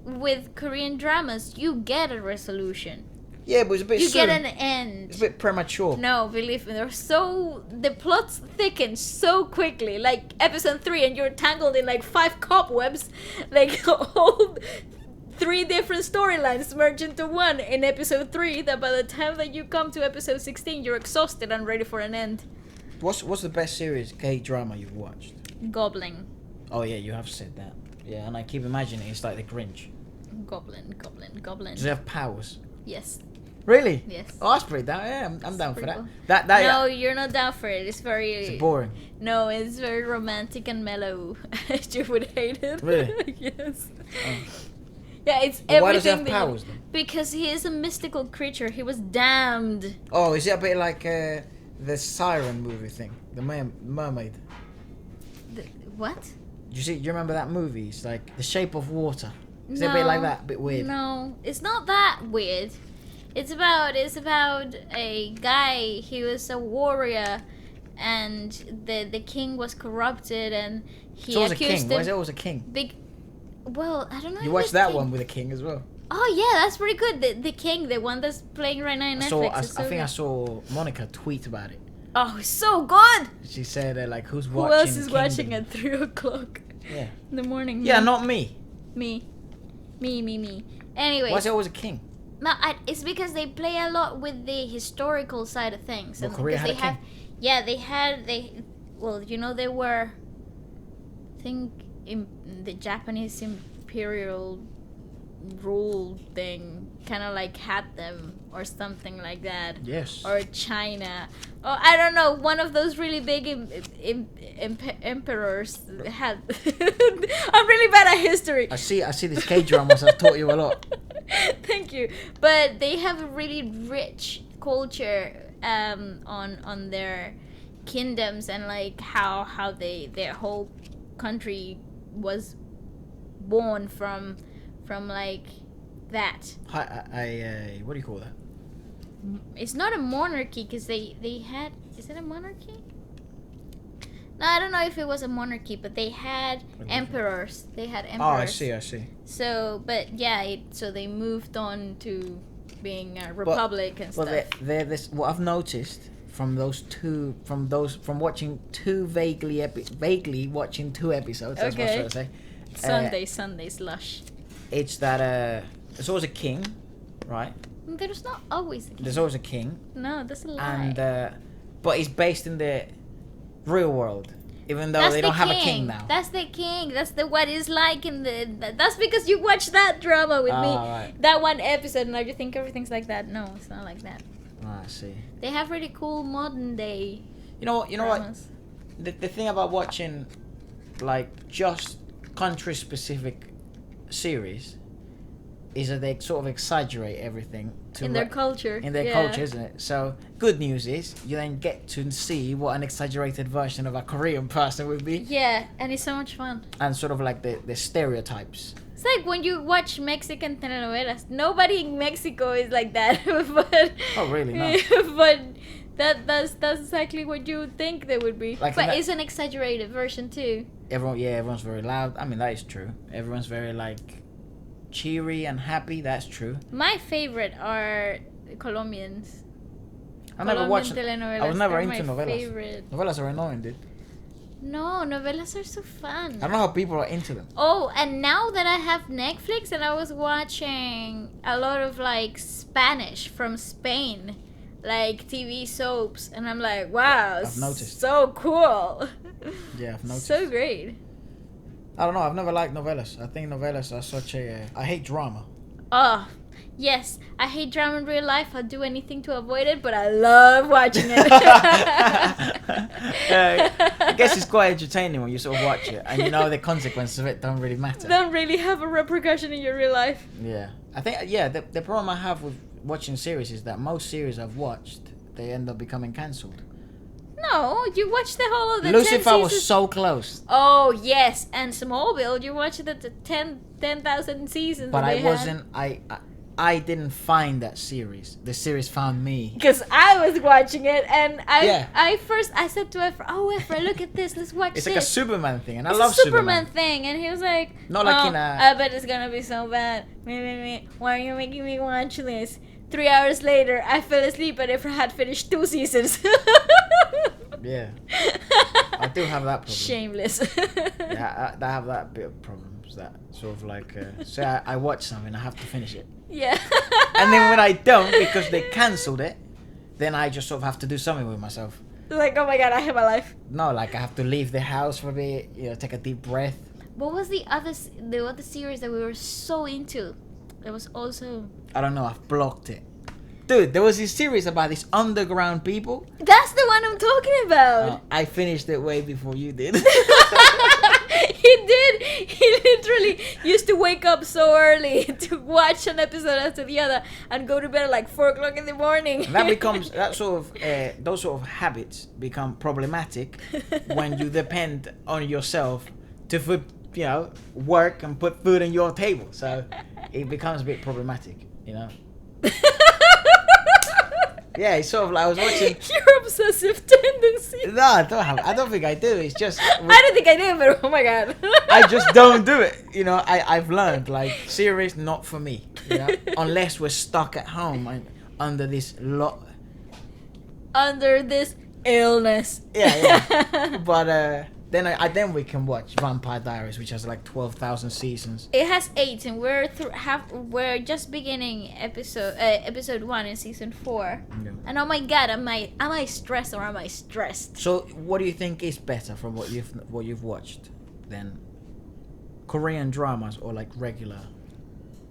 with Korean dramas, you get a resolution. Yeah, but it's a bit You soon. get an end. It's a bit premature. No, believe me, the plots thicken so quickly. Like episode 3, and you're tangled in like 5 cobwebs, like all 3 different storylines merge into one in episode 3. That by the time that you come to episode 16, you're exhausted and ready for an end. What's the best series K drama you've watched? Gobbling. Oh yeah, you have said that. Yeah, and I keep imagining it's like the Grinch. Goblin. Does it have powers? Yes. Really? Yes. Oh, that's pretty down. Yeah, I'm down for pretty that. cool. That No, you're not down for it. It's It's boring. No, it's very romantic and mellow. You would hate it. Really? Yes. Oh. Yeah, it's But why does he everything have powers then? because he is a mystical creature. He was damned. Oh, is it a bit like the Siren movie thing? The mermaid. What? Do you remember that movie? It's like The Shape of Water. Is it a bit like that? A bit weird? No, it's not that weird. It's about a guy. He was a warrior, and the king was corrupted, and he So it was a accused king. him. Why is it always a king? Well, I don't know. You if watched it's that king. one with a king as well. Oh yeah, that's pretty good. The king, the one that's playing right now in Netflix. I think I saw Monica tweet about it. Oh, it's so good. She said like, "Who's Who watching?" else is Kingdom? watching at 3:00 Yeah. in the morning? Yeah, Me. not me. Me. Anyway. Why is it always a king? No, it's because they play a lot with the historical side of things. Well, And Korea because had a king. Yeah, well, they were, I think, in the Japanese imperial rule thing kind of like had them or something like that. Yes. Or China. Oh, I don't know. One of those really big emperors had. I'm really bad at history. I see these K-dramas. I've taught you a lot. Thank you. But they have a really rich culture on their kingdoms and like how their whole country was born from like that. I what do you call that? It's not a monarchy because they had. Is it a monarchy? No, I don't know if it was a monarchy, but they had emperors. They had emperors. Oh, I see. So, but yeah, so they moved on to being a republic and stuff. But what I've noticed from watching vaguely watching two episodes. That's what I was trying to say. Sunday slush. It's that there's always a king, right? There's not always a king. There's always a king, No, that's a lie. and but it's based in the real world, even though That's they the don't have a king now. That's the king. That's what it's like in the. That's because you watched that drama with me. Right. That one episode, and now you think everything's like that. No, it's not like that. I see. They have really cool modern day. You know what? dramas. The thing about watching, like, just country specific series, is that they sort of exaggerate everything In their culture. in their culture, isn't it? So good news is you then get to see what an exaggerated version of a Korean person would be, Yeah, and it's so much fun. and sort of like the stereotypes. It's like when you watch Mexican telenovelas. Nobody in Mexico is like that, but Oh, really? No. but that's exactly what you would think they would be. Like but that- it's an exaggerated version too. Everyone's very loud. I mean, that is true. Everyone's very like cheery and happy. That's true. My favorite are Colombians. I never watched. telenovelas. I was never They're into my novelas. favorite. Novelas are annoying, dude. No, novelas are so fun. I don't know how people are into them. Oh, and now that I have Netflix and I was watching a lot of like Spanish from Spain, like TV soaps, and I'm like, wow, I've noticed. so cool. Yeah, I've noticed. So great. I don't know. I've never liked novelas. I think novelas are such a. I hate drama. Oh, yes, I hate drama in real life. I'll do anything to avoid it, but I love watching it. I guess it's quite entertaining when you sort of watch it, and you know the consequences of it don't really matter. Don't really have a repercussion in your real life. Yeah, I think the problem I have with watching series is that most series I've watched they end up becoming cancelled. No, you watched the whole of the 'Lucifer 10 was seasons. so close, Oh yes, and Smallville. You watched the 10,000 seasons. but that I they wasn't. I didn't find that series. The series found me. Because I was watching it, and Yeah. I said to Efra, "Oh Efra, look at this. Let's watch It's this." like a Superman thing, and I It's love a Superman thing, and he was like, Not like "Oh, in a- I bet it's gonna be so bad. Why are you making me watch this?" 3 hours later, I fell asleep, and Efra had finished 2 seasons. Yeah, I do have that problem. Shameless. Yeah, I have that bit of problems. That sort of like, say I watch something, I have to finish it, Yeah. and then when I don't because they cancelled it, then I just sort of have to do something with myself. Like, oh my god, I have a life. No, like I have to leave the house for a bit, take a deep breath. What was the other series that we were so into? It was also... I don't know. I've blocked it. Dude, there was this series about these underground people. That's the one I'm talking about. I finished it way before you did. He did. He literally used to wake up so early to watch an episode after the other and go to bed at like 4 o'clock in the morning. And those sort of habits become problematic when you depend on yourself to work and put food on your table. So it becomes a bit problematic, Yeah, it's sort of like I was watching. Your obsessive tendency. No, I don't think I do. It's just. I don't think I do, but oh my god. I just don't do it. I've learned like series not for me. Unless we're stuck at home and under this Under this illness. Yeah. But then we can watch Vampire Diaries, which has like 12,000 seasons. It has 8, and we're just beginning episode 1 in season 4. Yeah. And oh my god, am I stressed or am I stressed? So, what do you think is better from what you've watched than Korean dramas or like regular?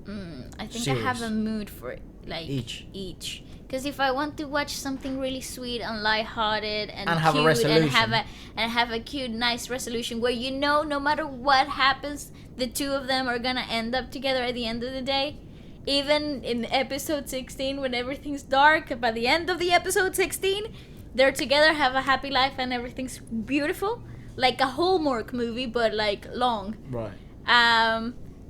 I think series? I have a mood for it, like each. Because if I want to watch something really sweet and lighthearted and have cute a resolution. and have a cute, nice resolution where no matter what happens, the two of them are gonna end up together at the end of the day. Even in episode 16, when everything's dark, by the end of the episode 16, they're together, have a happy life, and everything's beautiful, like a Hallmark movie, but like long. Right.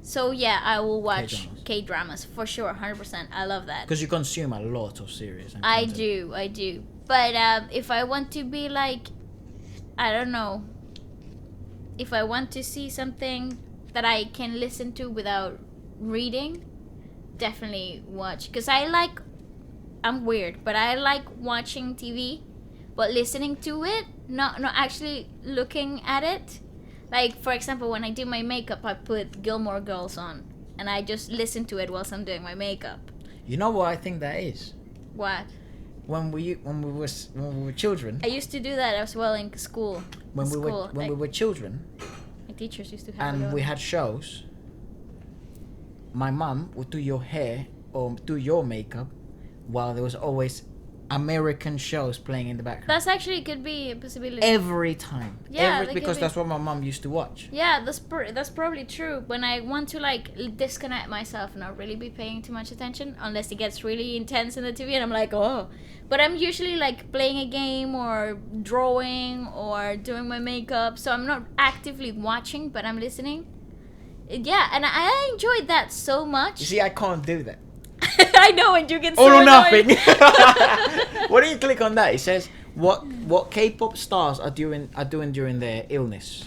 So yeah, I will watch K-dramas for sure, 100%. I love that. Because you consume a lot of series. And I content. do. But if I want to be like, I don't know, if I want to see something that I can listen to without reading, definitely watch. Because I'm weird, but I like watching TV, but listening to it, not actually looking at it. Like, for example, when I do my makeup, I put Gilmore Girls on, and I just listen to it whilst I'm doing my makeup. You know what I think that is? What? When we were children. I used to do that as well in school. When we were children. My teachers used to have and we had shows. My mum would do your hair or do your makeup, while there was always American shows playing in the background. That's actually could be a possibility. Every time. Yeah, because that's what my mum used to watch. Yeah, that's probably true. When I want to like disconnect myself and not really be paying too much attention, unless it gets really intense in the TV, and I'm like, oh. But I'm usually like playing a game or drawing or doing my makeup, so I'm not actively watching, but I'm listening. Yeah, and I enjoyed that so much. You see, I can't do that. I know, and you get so all or annoyed. nothing. Why don't you click on that? It says what K-pop stars are doing during their illness.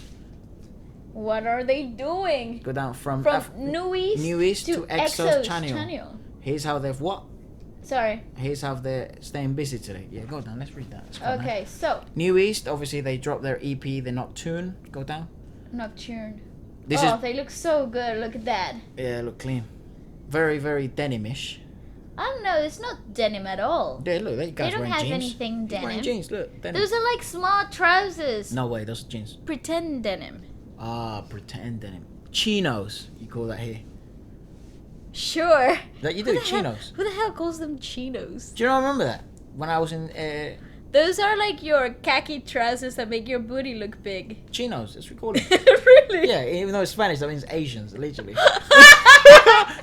What are they doing? Go down from NU'EST to EXO's channel. Here's how they've what? Sorry. Here's how they're staying busy today. Yeah, go down. Let's read that. Okay, so NU'EST, obviously they dropped their EP, the Nocturne. Go down. Nocturne. This they look so good. Look at that. Yeah, look clean. Very, very denimish. I don't know. It's not denim at all. Yeah, look, that guy's they don't wearing have jeans. anything denim. Wearing jeans, look. Denim. Those are like small trousers. No way, those are jeans. Pretend denim. Ah, pretend denim. Chinos, you call that here. Sure. That you do, chinos. Who the hell calls them chinos? Do you not remember that? When I was in... Those are like your khaki trousers that make your booty look big. Chinos, that's what we call them. Really? Yeah, even though it's Spanish, that means Asians, literally.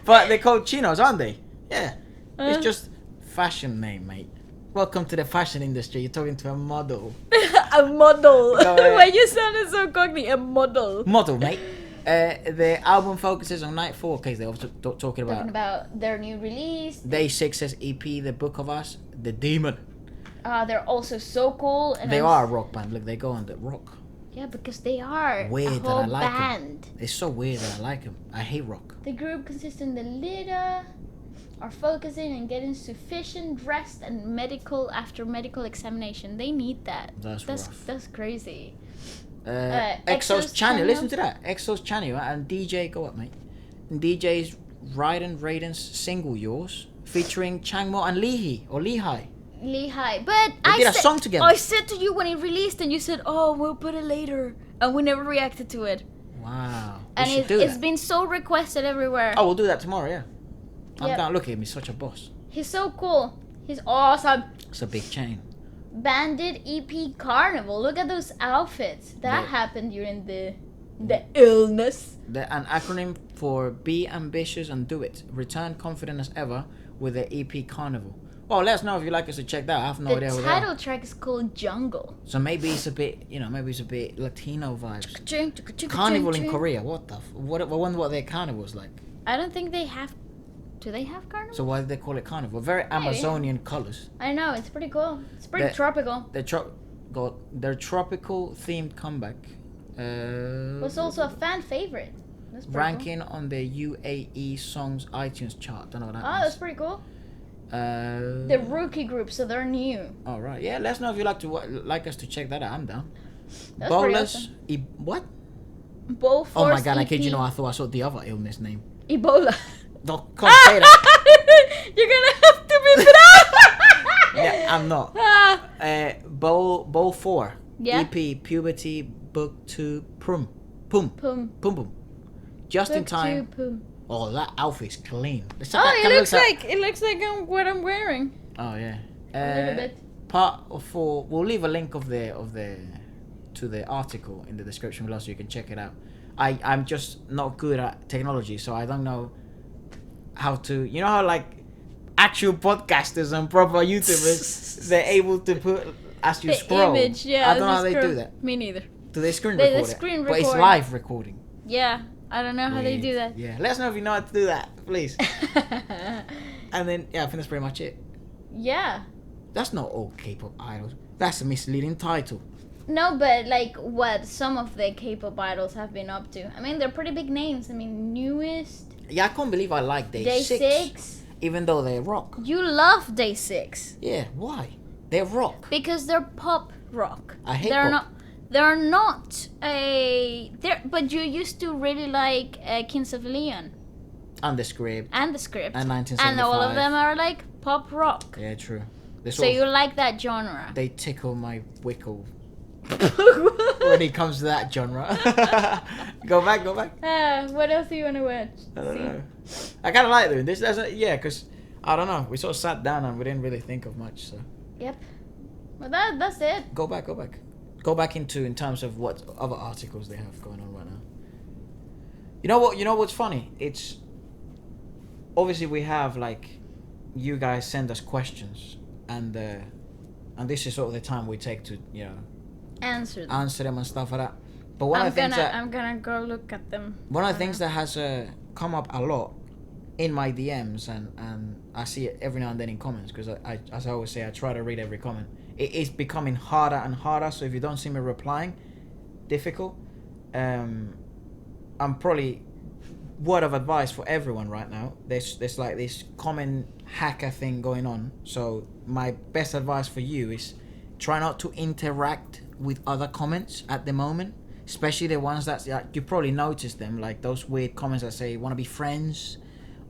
But they're called chinos, aren't they? Yeah. It's just fashion name, mate. Welcome to the fashion industry. You're talking to a model. A model. No, Why you sounded so cockney? A model. Model, mate. The album focuses on Night 4. Okay, they're also talking about their new release. DAY6's EP, The Book of Us, The Demon. They're also so cool. And they are a rock band. Look, they go on the rock. Yeah, because they are weird a whole that I like band. Them. It's so weird that I like them. I hate rock. The group consists of the leader are focusing on getting sufficient rest and medical examination. They need that. That's rough. That's crazy. EXO's channel. Listen to that. EXO's channel and DJ. Go up, mate. And DJ's Raiden's single Yours, featuring Changmo and Lehigh. But they did a song together. I said to you when it released, and you said, "Oh, we'll put it later," and we never reacted to it. Wow. And it's been so requested everywhere. Oh, we'll do that tomorrow, yeah. I'm Yep. down. Look at him, he's such a boss. He's so cool. He's awesome. It's a big chain. Bandit EP Carnival. Look at those outfits. That Yeah. happened during the illness. An acronym for Be Ambitious and Do It. Return confident as ever with the EP Carnival. Well, let us know if you'd like us to check that. I have no idea The what they are. title track is called Jungle. So maybe it's a bit, maybe it's a bit Latino vibes. Carnival in Korea. What the? I wonder what their carnival's like. I don't think they have. Do they have carnival? So why do they call it carnival? Very Amazonian colors. I know, it's pretty cool. It's pretty tropical. Their tropical themed comeback. Was also a fan favorite. That's pretty Ranking on the UAE songs iTunes chart. Don't know what that cool. Oh, means. that's pretty cool. The rookie group, so they're new. All right. Yeah, let us know if you'd like us to check that out. I'm down. That's pretty awesome. What? Bo Force Oh my god! I EP. kid you know, I thought I saw the other illness name. Ebola. Don't can't say that. You're gonna have to be that. Yeah, I'm not. Bowl 4. Yeah. EP Puberty Book 2 Pum. Just in time. Oh, that outfit's clean. It looks like what I'm wearing. Oh yeah. A little bit. Part of 4. We'll leave a link to the article in the description below so you can check it out. I'm just not good at technology, so I don't know how to. You know how like actual podcasters and proper YouTubers they're able to put as you The scroll. image, yeah. I don't know how they do that. Me neither. Do they screen They record screen it? But it's record. live recording. Yeah, I don't know how they do that. Yeah, let us know if you know how to do that, please. And then I think that's pretty much it. Yeah. That's not all K-pop idols. That's a misleading title. No, but like what some of the K-pop idols have been up to. I mean, they're pretty big names. I mean, NU'EST. Yeah, I can't believe I like DAY6. DAY6. Even though they rock. You love DAY6. Yeah, why? They rock. Because they're pop rock. I hate they're pop. They're not a. But you used to really like Kings of Leon. And the script. And the script. And 1975. And all of them are like pop rock. Yeah, true. So you like that genre. They tickle my wickle. When it comes to that genre. Go back. What else do you want to watch? I don't know. I kind of like doing this. Because, I don't know. We sort of sat down and we didn't really think of much, so. Yep. Well, that's it. Go back. Go back in terms of what other articles they have going on right now. You know what's funny? It's obviously we have like you guys send us questions and this is sort of the time we take to Answer them and stuff like that. But one of the things I'm gonna go look at them. One of the things that has come up a lot in my DMs and I see it every now and then in comments because I as I always say I try to read every comment. It is becoming harder and harder, so if you don't see me replying, difficult. I'm probably word of advice for everyone right now. There's like this common hacker thing going on. So my best advice for you is try not to interact with other comments at the moment, especially the ones that you probably noticed them, like those weird comments that say want to be friends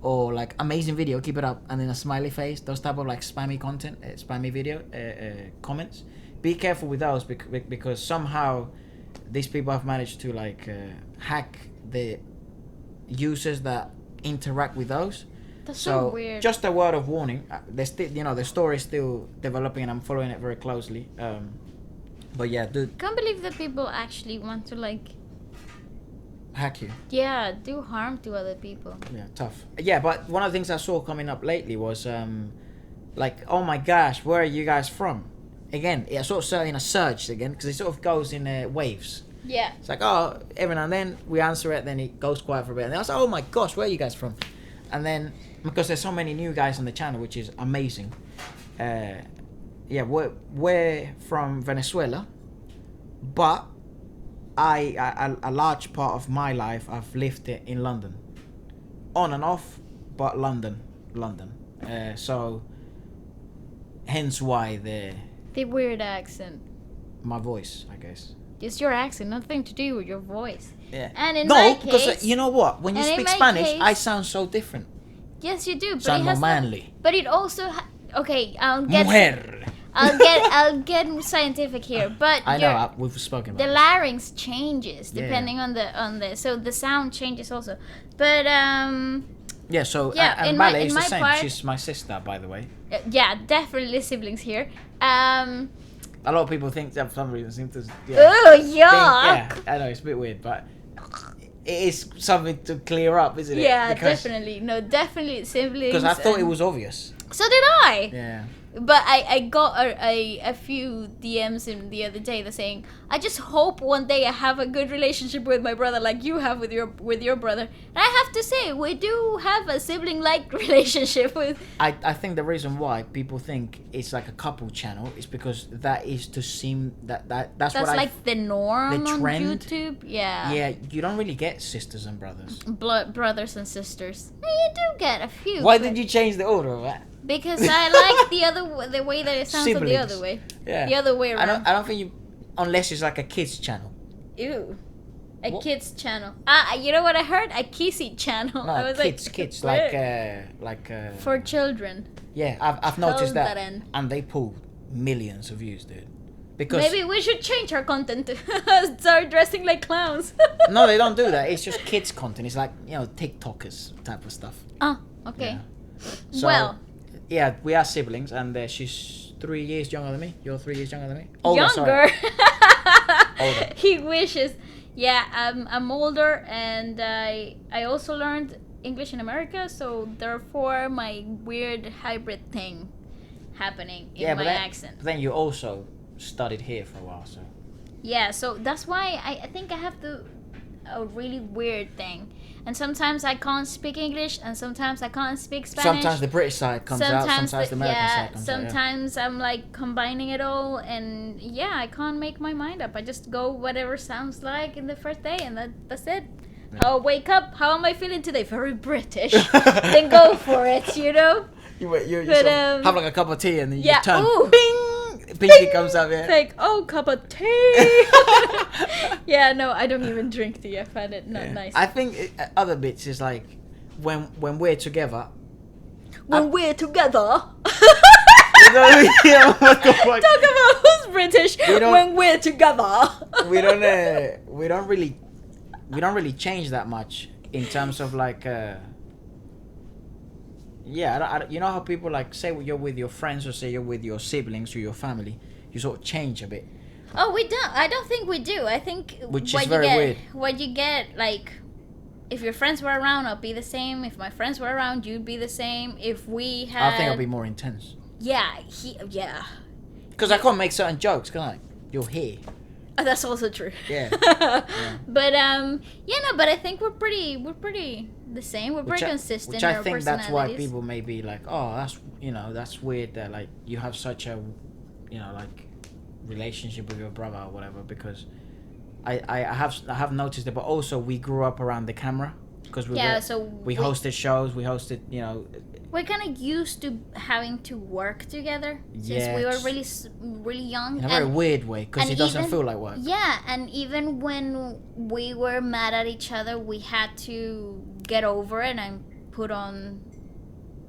or like amazing video, keep it up, and then a smiley face. Those type of like spammy content, spammy video comments. Be careful with those because somehow these people have managed to like hack the users that interact with those. That's so weird. Just a word of warning. The story is still developing, and I'm following it very closely. But yeah, dude. Can't believe that people actually want to like hack you. Yeah, do harm to other people. Yeah, tough. Yeah, but one of the things I saw coming up lately was like, oh my gosh, where are you guys from? Again, it sort of in a surge again because it sort of goes in waves. Yeah. It's like, oh, every now and then we answer it, then it goes quiet for a bit, and then I was like, oh my gosh, where are you guys from? And then because there's so many new guys on the channel, which is amazing. Yeah, we're from Venezuela, but a large part of my life I've lived in London, on and off, but London. So hence why the weird accent. My voice, I guess. It's your accent, nothing to do with your voice. Yeah. And in my case, because you know what? When you speak Spanish, I sound so different. Yes, you do. But Sound it more has manly. But it also, okay, I'll I'll get scientific here, but I know we've spoken about the this. larynx changes Yeah. depending on the so the sound changes also. But Yeah, so Yeah, and in Male my- is in the my same. part- She's my sister, by the way. yeah, definitely siblings here. A lot of people think that for some reason seem to Oh think, yeah. I know it's a bit weird, but it is something to clear up, isn't it? Yeah, definitely. No, definitely siblings. Because I thought it and- was obvious. So did I. Yeah. But I got a few DMs in the other day that saying, I just hope one day I have a good relationship with my brother like you have with your brother. And I have to say, we do have a sibling-like relationship with... I think the reason why people think it's like a couple channel is because that is to seem that's what like the norm the on trend. YouTube. Yeah. Yeah, you don't really get sisters and brothers. Brothers and sisters. You do get a few. Why but- did you change the order of that? Because I like the way that it sounds on the Siblings. other way. Yeah. The other way around. I don't think you, unless it's like a kids channel. Ew. A What? kids channel. You know what I heard? A kissy channel. No, I was kids, "What?" like For children. yeah, I've noticed that, Children. and they pull millions of views, dude. Because Maybe we should change our content to start dressing like clowns. no, they don't do that. It's just kids content. It's like TikTokers type of stuff. Oh, okay. Yeah. So, Well, yeah, we are siblings, and she's 3 years younger than me. You're 3 years younger than me. younger. Sorry. Older. He wishes. Yeah, I'm older, and I also learned English in America, so therefore my weird hybrid thing happening in my accent. But then you also studied here for a while, so. Yeah, so that's why I think I have a really weird thing. And sometimes I can't speak English, and sometimes I can't speak Spanish. Sometimes the British side comes out, sometimes the American side comes out. Sometimes I'm like combining it all, and yeah, I can't make my mind up. I just go whatever sounds like in the first day, and that's it. Yeah. I'll wake up. How am I feeling today? Very British. Then go for it, you know? You But, sort of have like a cup of tea and then you yeah, just turn. ooh. Bing! Pinky comes up, yeah. It's like, oh, cup of tea. Yeah, no, I don't even drink tea. I find it not Yeah. nice. I think other bits is like when we're together. When we're together. You know what the fuck? Talk about who's British We don't- when we're together. we don't really change that much in terms of like you know how people like say you're with your friends or say you're with your siblings or your family, you sort of change a bit. Oh, we don't. I don't think we do. I think Which what is very you get, weird. What you get, like, if your friends were around, I'll be the same. If my friends were around, you'd be the same. If we had, I think it'll be more intense yeah, yeah. because I can't make certain jokes, can I? You're here. Oh, that's also true. Yeah. But but I think we're pretty the same. We're pretty consistent. Which in I our think that's why personalities. people may be like, oh, that's weird that like you have such a, like relationship with your brother or whatever, because I have noticed it, but also we grew up around the camera because we hosted shows, we hosted, we're kind of used to having to work together since we were really young. in a very weird way because and it doesn't even- feel like work. Yeah, and even when we were mad at each other, we had to get over it and put on.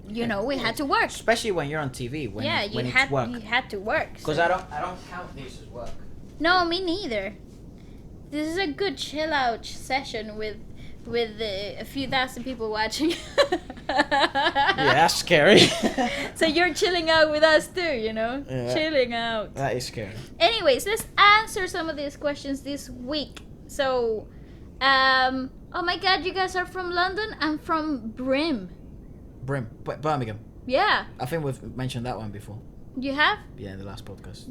We had to work. Especially when you're on TV, when it's work. You had to work. Because so- I don't count this as work. No, me neither. This is a good chill out session with a few thousand people watching. Yeah, that's scary. So you're chilling out with us too, Yeah. Chilling out. That is scary. Anyways, let's answer some of these questions this week. So, oh my God, you guys are from London? I'm from Birmingham. Yeah, I think we've mentioned that one before. you have? Yeah, in the last podcast.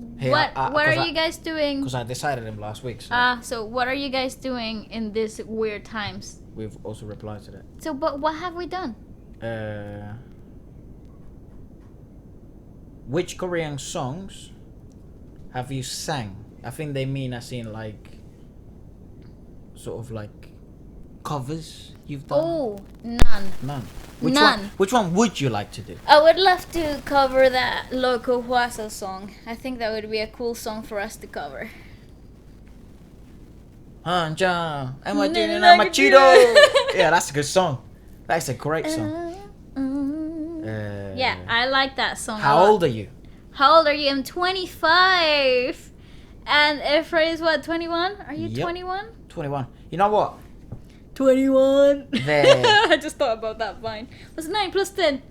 What are you guys doing? Because I decided them last week, so So what are you guys doing in these weird times? we've also replied to that. So, but what have we done? Which Korean songs have you sang? I think they mean as in like sort of like covers you've done. Oh, none. None. None. Which one would you like to do? I would love to cover that Loco Huasa song. I think that would be a cool song for us to cover. Hanja, am I No, doing no, my no, Cheeto? no. Yeah, that's a good song. That's a great song. Yeah, I like that song. How a lot. old are you? How old are you? I'm 25. And Efra is what, 21? Are you 21? 21. You know what? 21. There. I just thought about that vine. What's 9 plus 10?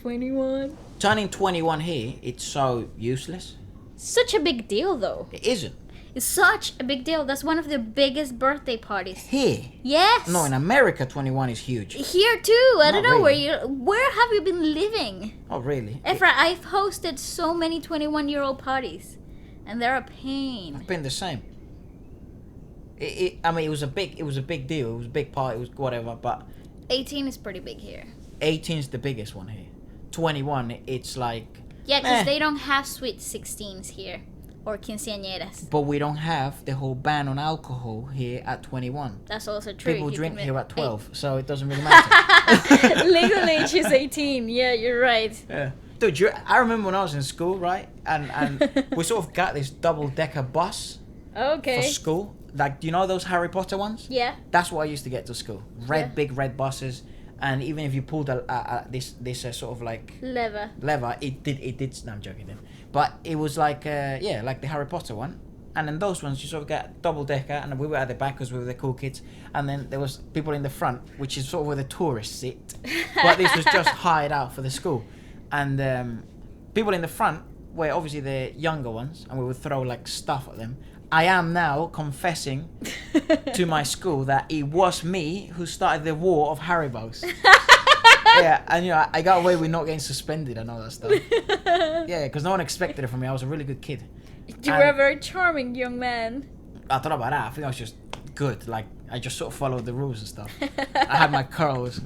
21. Turning 21 here, it's so useless. Such a big deal, though. It isn't. It's such a big deal. That's one of the biggest birthday parties. Here? Yes. No, in America, 21 is huge. Here too. I don't know really. where have you been living? Oh, really? Efra, I've hosted so many 21-year-old parties, and they're a pain. I've been the same. I mean, it was a big deal. It was a big party. It was whatever, but 18 is pretty big here. 18 is the biggest one here. 21, it's like... Yeah, because they don't have sweet 16s here. Or quinceañeras. But we don't have the whole ban on alcohol here at 21. That's also true. People drink here at 12, so it doesn't really matter. Legal age is 18. Yeah, you're right. Yeah. Dude, I remember when I was in school, right? And we sort of got this double-decker bus Okay. for school. Like, do you know those Harry Potter ones? Yeah. That's what I used to get to school. Big red buses. And even if you pulled this sort of like Lever, it did. No, I'm joking. Then, but it was like like the Harry Potter one. And then those ones you sort of get double decker, and we were at the back because we were the cool kids. And then there was people in the front, which is sort of where the tourists sit. But this was just hired out for the school, and people in the front were obviously the younger ones, and we would throw like stuff at them. I am now confessing to my school that it was me who started the war of Haribos. Yeah, and I got away with not getting suspended and all that stuff. Yeah, because no one expected it from me. I was a really good kid. You were a very charming young man. I thought about that. I think I was just good. Like, I just sort of followed the rules and stuff. I had my curls.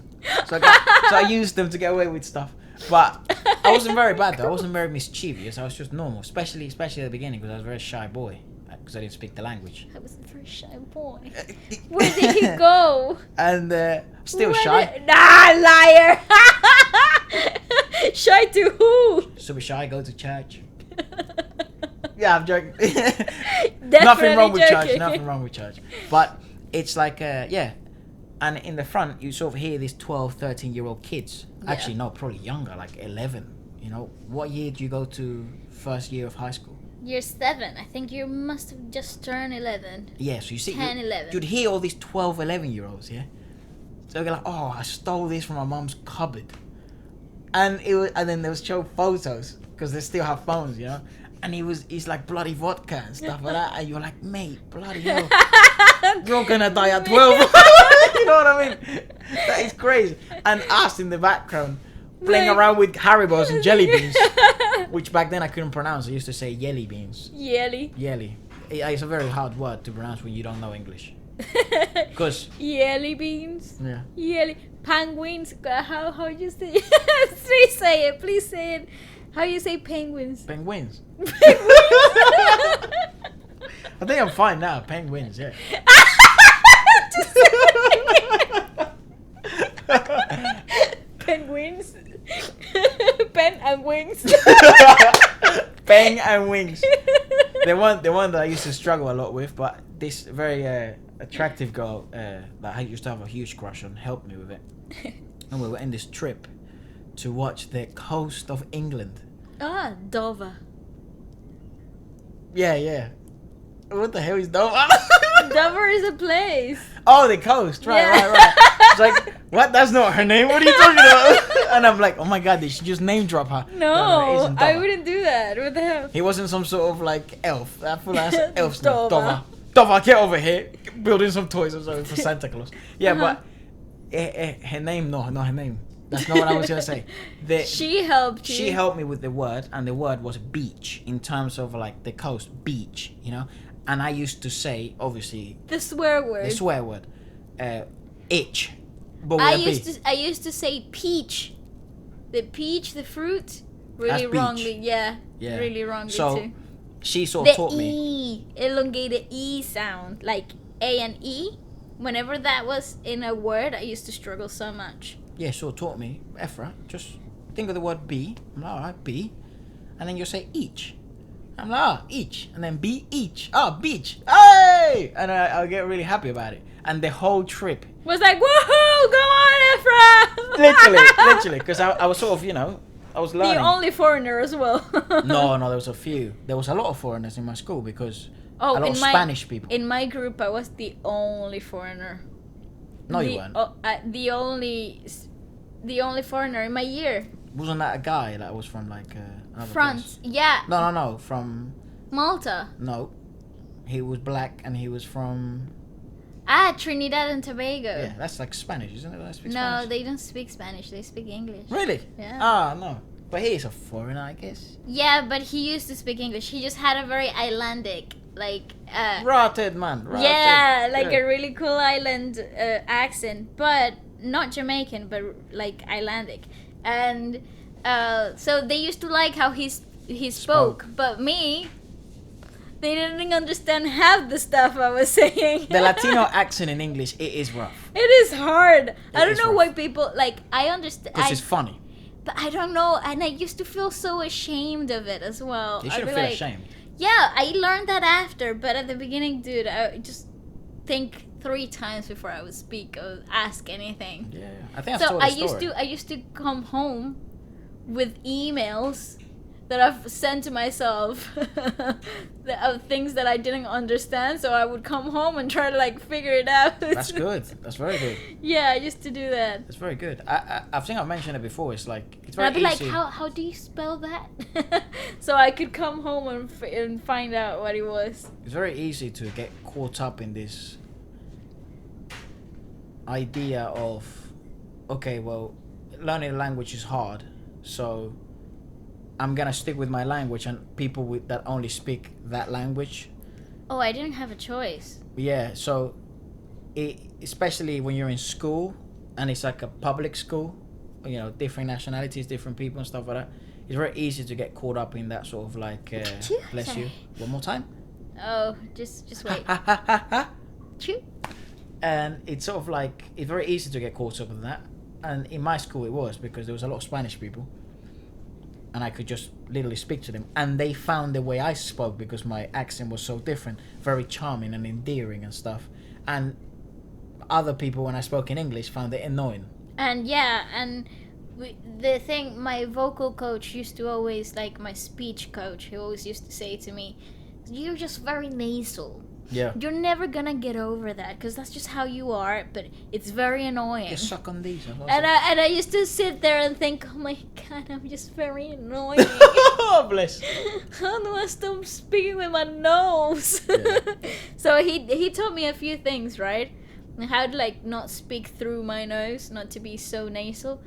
So I used them to get away with stuff. But I wasn't very bad, though. I wasn't very mischievous. I was just normal, especially at the beginning, because I was a very shy boy. Because I didn't speak the language. I was a very shy boy. Where did he go? And still shy. Liar! Shy to who? Super shy, go to church. Yeah, I'm joking. Definitely Nothing wrong with joking. church. Nothing wrong with church. But it's like, And in the front, you sort of hear these 12, 13-year-old kids. Yeah. Actually, no, probably younger, like 11. You know, what year do you go to first year of high school? Year 7. I think you must have just turned 11. Yeah, so you see, 10, 11. You'd hear all these 12, 11-year-olds, yeah? So they're like, oh, I stole this from my mum's cupboard. And then they would show photos, because they still have phones, you know? And he's like bloody vodka and stuff like that. And you're like, mate, bloody hell. You're gonna die at 12. You know what I mean? That is crazy. And us in the background, playing around with Haribos and jelly beans. Which back then I couldn't pronounce. I used to say yelly beans. Yelly. Yelly. It's a very hard word to pronounce when you don't know English. Because... Yelly beans. Yeah. Yelly. Penguins. How you say it? Please say it. How you say penguins? Penguins. Penguins. I think I'm fine now. Penguins, yeah. Penguins. Pen and wings. Bang and wings. The one that I used to struggle a lot with, but this very attractive girl that I used to have a huge crush on helped me with it. And we were in this trip to watch the coast of England. Ah, Dover. Yeah. What the hell is Dover? Dover is a place. Oh, the coast. Right. It's like, what? That's not her name. What are you talking about? And I'm like, oh my god, did she just name drop her? No, it isn't I Dover. wouldn't do that. What the hell? He wasn't some sort of like elf. That full ass elf's name. Dover. Dover, get over here. Building some toys or something for Santa Claus. Yeah, Uh-huh. but her name, no, not her name. That's not what I was gonna say. She helped you. She helped me with the word, and the word was beach in terms of like the coast, beach, you know. And I used to say, obviously, the swear word. the swear word, itch. But with I a B. used to say peach. The peach, the fruit. Really That's beach. wrongly, yeah. Yeah. Really wrongly So too. she sort The of taught me. E, elongated E sound, like A and E. Whenever that was in a word, I used to struggle so much. Yeah, sort of taught me. Ephra, just think of the word be. I'm like, all right, be, and then you say each. I'm like, each, and then be each. Beach. Hey! And I'll get really happy about it. And the whole trip, Was like, woohoo! Go on, Ephra! literally, because I was sort of, I was learning. The only foreigner as well. No, there was a few. There was a lot of foreigners in my school because a lot of Spanish people. In my group, I was the only foreigner. No, you weren't. The only foreigner in my year. Wasn't that a guy that was from like another France, place? yeah. No, from Malta. No, he was black and he was from. Trinidad and Tobago. Yeah, that's like Spanish, isn't it? They speak no, Spanish. they don't speak Spanish. They speak English. Really? Yeah. No. But he is a foreigner, I guess. Yeah, but he used to speak English. He just had a very Icelandic, like. Rotted, man. Rotted. Yeah, like a really cool island accent, but not Jamaican, but like Icelandic. And so they used to like how he spoke, but me. They didn't understand half the stuff I was saying. The Latino accent in English, it is rough. It is hard. I don't know why people, like, I understand. Because it's funny. But I don't know, and I used to feel so ashamed of it as well. You shouldn't feel ashamed. Yeah, I learned that after, but at the beginning, dude, I just think 3 times before I would speak or ask anything. Yeah, I think I've told the story. I used to come home with emails that I've sent to myself of things that I didn't understand, so I would come home and try to like figure it out. That's good. That's very good. Yeah, I used to do that. That's very good. I think I've mentioned it before. It's like it's very I'd be easy. like, how do you spell that? So I could come home and find out what it was. It's very easy to get caught up in this idea of, okay, well, learning a language is hard, so I'm gonna stick with my language and people that only speak that language. Oh, I didn't have a choice. Yeah, so especially when you're in school and it's like a public school, you know, different nationalities, different people and stuff like that. It's very easy to get caught up in that sort of like, bless you. One more time. Oh, just wait. Choo. And it's sort of like, it's very easy to get caught up in that. And in my school it was, because there was a lot of Spanish people. And I could just literally speak to them. And they found the way I spoke, because my accent was so different, very charming and endearing and stuff. And other people, when I spoke in English, found it annoying. And yeah, and the thing, my vocal coach used to always, like my speech coach, he always used to say to me, you're just very nasal. Yeah. You're never gonna get over that, because that's just how you are, but it's very annoying. You suck on these. And I used to sit there and think, oh my god, I'm just very annoying. Oh, bless. How do I stop speaking with my nose? Yeah. So he taught me a few things, right? How to like not speak through my nose, not to be so nasal.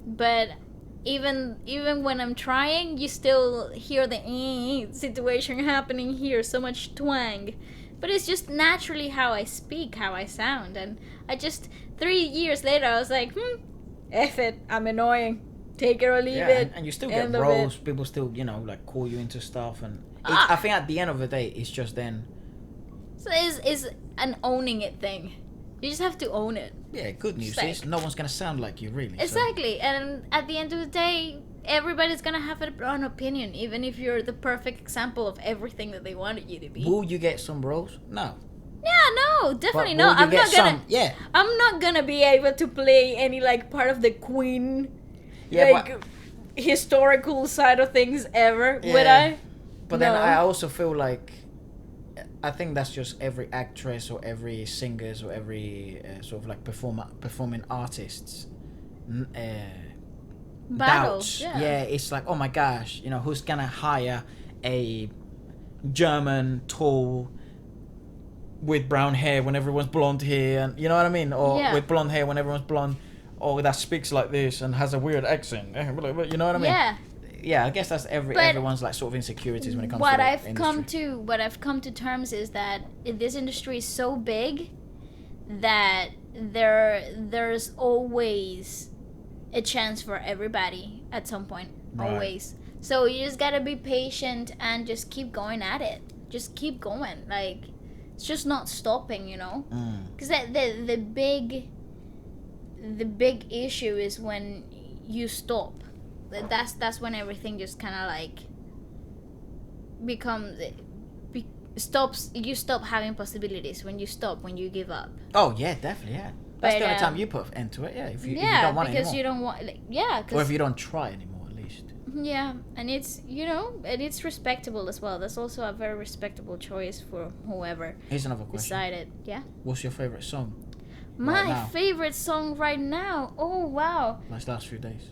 But even when I'm trying, you still hear the situation happening here, so much twang. But it's just naturally how I speak, how I sound. And I just, 3 years later, I was like, F it, I'm annoying. Take it or leave it. And you still get roles. People still, you know, like call you into stuff. And I think at the end of the day, it's just then. So it's an owning it thing. You just have to own it. Yeah, good news is no one's going to sound like you, really. Exactly. So. And at the end of the day, everybody's going to have an opinion, even if you're the perfect example of everything that they wanted you to be. Will you get some roles? No. Yeah, no, definitely not. I'm not gonna. Yeah. I'm not gonna be able to play any like part of the Queen, historical side of things ever. Yeah. Would I? But then I also feel like, I think that's just every actress or every singers or every sort of like performing artists. Doubts. Yeah, it's like, oh my gosh, you know, who's gonna hire a German tall with brown hair when everyone's blonde hair, and you know what I mean, or with blonde hair when everyone's blonde, or that speaks like this and has a weird accent, you know what I mean? Yeah, I guess that's everyone's like sort of insecurities when it comes to the industry. What I've come to terms is that this industry is so big that there's always a chance for everybody at some point. Right. Always. So you just gotta be patient and just keep going at it. Just keep going. Like, it's just not stopping, you know? Because the big issue is when you stop. That's when everything just kind of like becomes stops. You stop having possibilities when you give up. Oh yeah, definitely, yeah. That's the only time you put end to it, yeah. If you don't want it anymore. Because you don't want, or if you don't try anymore, at least. Yeah, and it's and it's respectable as well. That's also a very respectable choice for whoever Here's another question. decided. Yeah. What's your favorite song? My now? favorite song right now. Oh wow. Last few days.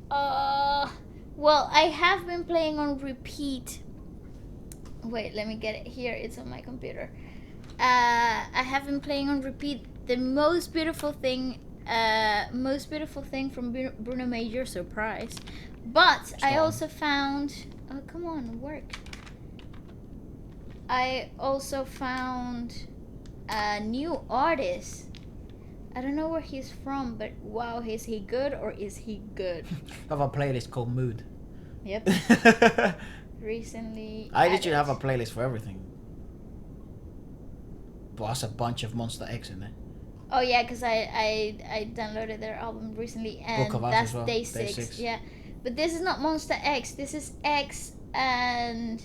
Well, I have been playing on repeat. Wait, let me get it here. It's on my computer. I have been playing on repeat the most beautiful thing from Bruno Major, surprise. But I also found, oh come on, work. I also found a new artist. I don't know where he's from, but wow, is he good or is he good? I have a playlist called Mood. Yep. Recently. I literally have a playlist for everything. But that's a bunch of Monster X in there. Oh yeah, because I downloaded their album recently, and Book of Us that's as well. DAY6. Yeah, but this is not Monster X. This is X, and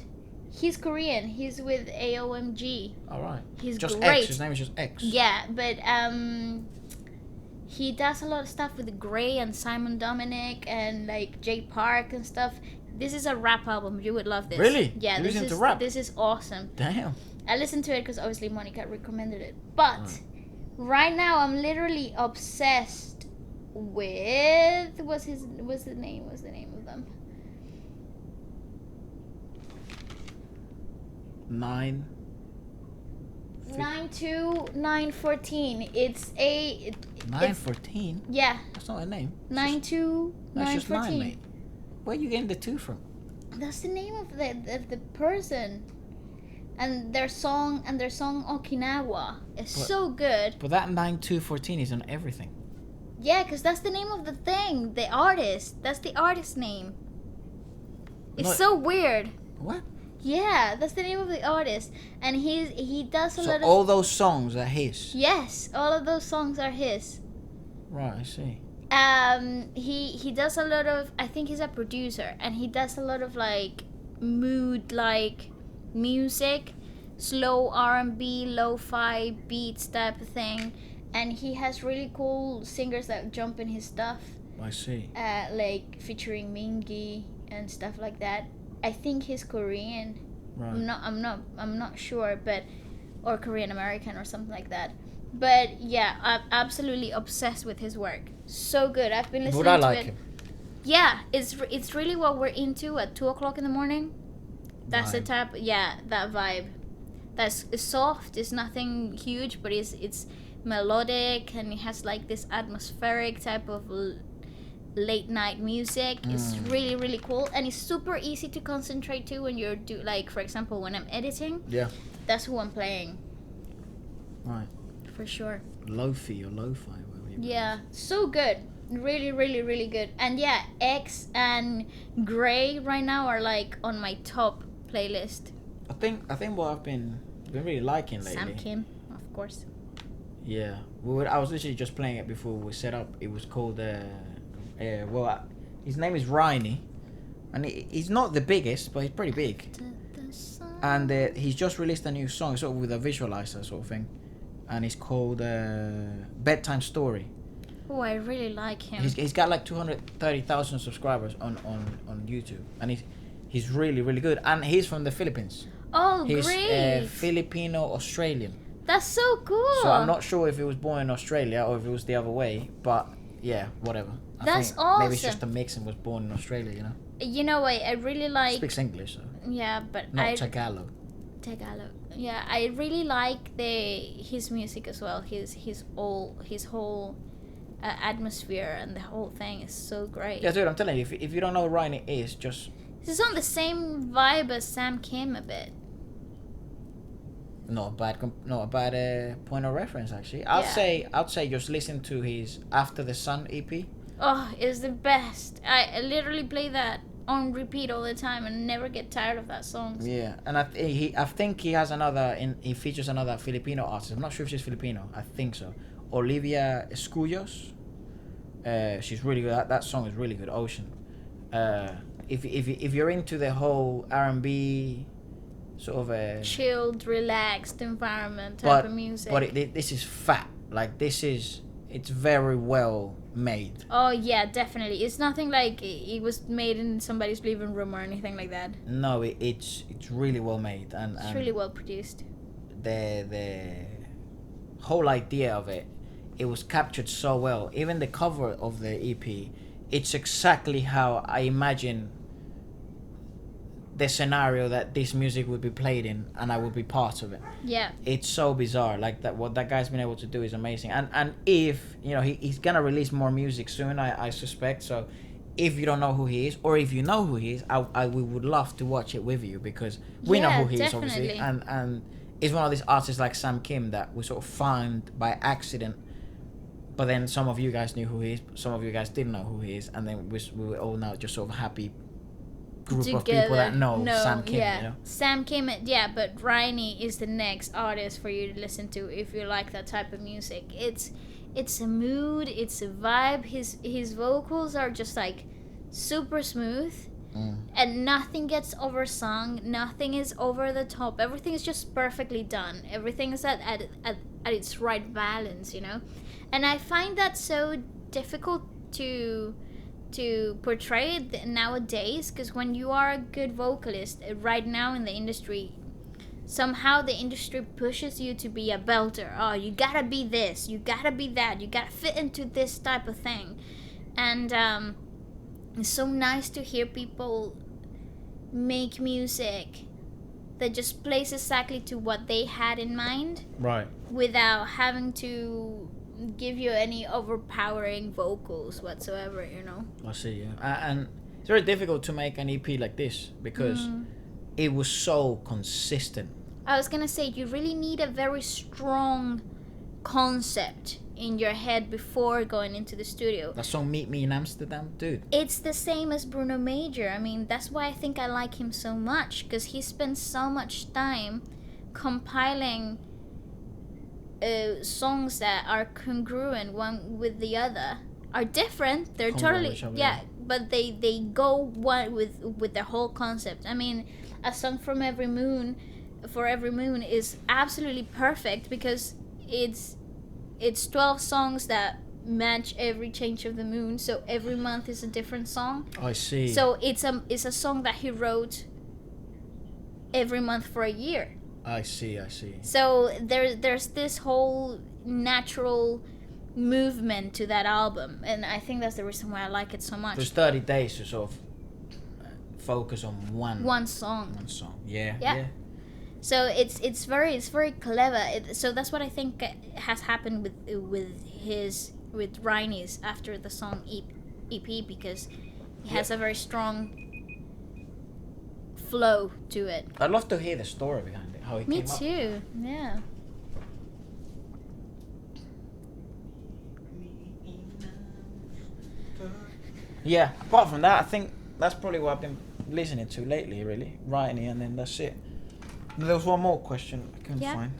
he's Korean. He's with AOMG. All right. He's just great. X. His name is just X. Yeah, but he does a lot of stuff with Gray and Simon Dominic and like Jay Park and stuff. This is a rap album. You would love this. Really? Yeah, you this is into rap? This is awesome. Damn. I listened to it because obviously Monica recommended it. But right now I'm literally obsessed with what's the name of them? 92914. It's a 914. Yeah. That's not a name. 92914. That's just 9, mate. Where are you getting the 2 from? That's the name of the person. And their song Okinawa is so good. But that 9214 is on everything. Yeah, because that's the name of the thing. The artist. That's the artist name. It's so weird. What? Yeah, that's the name of the artist. And he does a lot of... So all those songs are his? Yes, all of those songs are his. Right, I see. He does a lot of... I think he's a producer. And he does a lot of like mood like music, slow R&B, lo-fi beats type of thing, and he has really cool singers that jump in his stuff. I see. Like featuring Mingi and stuff like that. I think he's Korean. Right. I'm not sure, but or Korean American or something like that. But yeah, I'm absolutely obsessed with his work. So good. I've been listening to it. Him. Yeah, it's really what we're into at 2:00 in the morning. That's Vibe. the type, that vibe. That's soft. It's nothing huge, but it's melodic, and it has like this atmospheric type of late night music. It's really really cool, and it's super easy to concentrate to when you're like, for example, when I'm editing. Yeah. That's who I'm playing. Right. For sure. Lo-fi or lo-fi, whatever you Yeah, so good. Really, really, really good. And yeah, X and Gray right now are like on my top playlist. I think what I've been really liking lately. Sam Kim, of course. Yeah, I was literally just playing it before we set up. It was called his name is RINI, and he's not the biggest, but he's pretty big. And he's just released a new song, sort of with a visualizer sort of thing, and it's called Bedtime Story. Oh, I really like him. He's got like 230,000 subscribers on YouTube, and he's really really good, and he's from the Philippines. Oh, he's great! Filipino Australian. That's so cool. So I'm not sure if he was born in Australia or if it was the other way, but yeah, whatever. That's think awesome. Maybe it's just a mix and was born in Australia, you know. You know, I really like. Speaks English, so. Yeah, but not Tagalog. Tagalog. Yeah, I really like his music as well. His whole atmosphere and the whole thing is so great. Yeah, dude, I'm telling you, if you don't know who Ryan is, just. This is on the same vibe as Sam Kim a bit. Not a bad point of reference actually. I'd say just listen to his After the Sun EP. Oh, it's the best. I literally play that on repeat all the time and never get tired of that song. Yeah, and I think he has he features another Filipino artist. I'm not sure if she's Filipino. I think so. Olivia Escuyos. She's really good. That song is really good. Ocean. If you're into the whole R&B sort of a chilled, relaxed environment type of music. But this is fat. Like this is It's very well made. Oh yeah, definitely. It's nothing like it was made in somebody's living room or anything like that. No, it's really well made, and It's really well produced. the whole idea of it was captured so well. Even the cover of the EP, it's exactly how I imagine the scenario that this music would be played in, and I would be part of it. Yeah. It's so bizarre. Like that, what that guy's been able to do is amazing. And if you know, he's gonna release more music soon, I suspect. So if you don't know who he is, or if you know who he is, we would love to watch it with you, because we know who he is, obviously, and it's one of these artists like Sam Kim that we sort of found by accident. But then some of you guys knew who he is, some of you guys didn't know who he is, and then we were all now just sort of happy group of people that know Sam Kim. Yeah. You know? Sam Kim, yeah, but RINI is the next artist for you to listen to if you like that type of music. It's a mood, it's a vibe. His vocals are just like super smooth, and nothing gets oversung, nothing is over the top. Everything is just perfectly done. Everything is at its right balance, you know. And I find that so difficult to portray it nowadays, because when you are a good vocalist right now in the industry, somehow the industry pushes you to be a belter. Oh, you gotta be this, you gotta be that, you gotta fit into this type of thing. And it's so nice to hear people make music that just plays exactly to what they had in mind, right, without having to give you any overpowering vocals whatsoever, you know. I see. Yeah, and it's very difficult to make an EP like this because it was so consistent. I was gonna say, you really need a very strong concept in your head before going into the studio. That song "Meet Me in Amsterdam," dude. It's the same as Bruno Major. I mean, that's why I think I like him so much, because he spends so much time compiling songs that are congruent one with the other, are different. They're totally but they go one with the whole concept. I mean, a song for every moon is absolutely perfect, because it's 12 songs that match every change of the moon, so every month is a different song. I see. So it's a song that he wrote every month for a year. I see. So there's this whole natural movement to that album, and I think that's the reason why I like it so much. There's 30 days to sort of focus on one song. Yeah. So it's very clever. So that's what I think has happened with RINI's after the song EP, because he has a very strong flow to it. I'd love to hear the story behind it, how he Me came up. too. Yeah. Yeah, apart from that, I think that's probably what I've been listening to lately, really. RINI, and then that's it. There was one more question I couldn't find.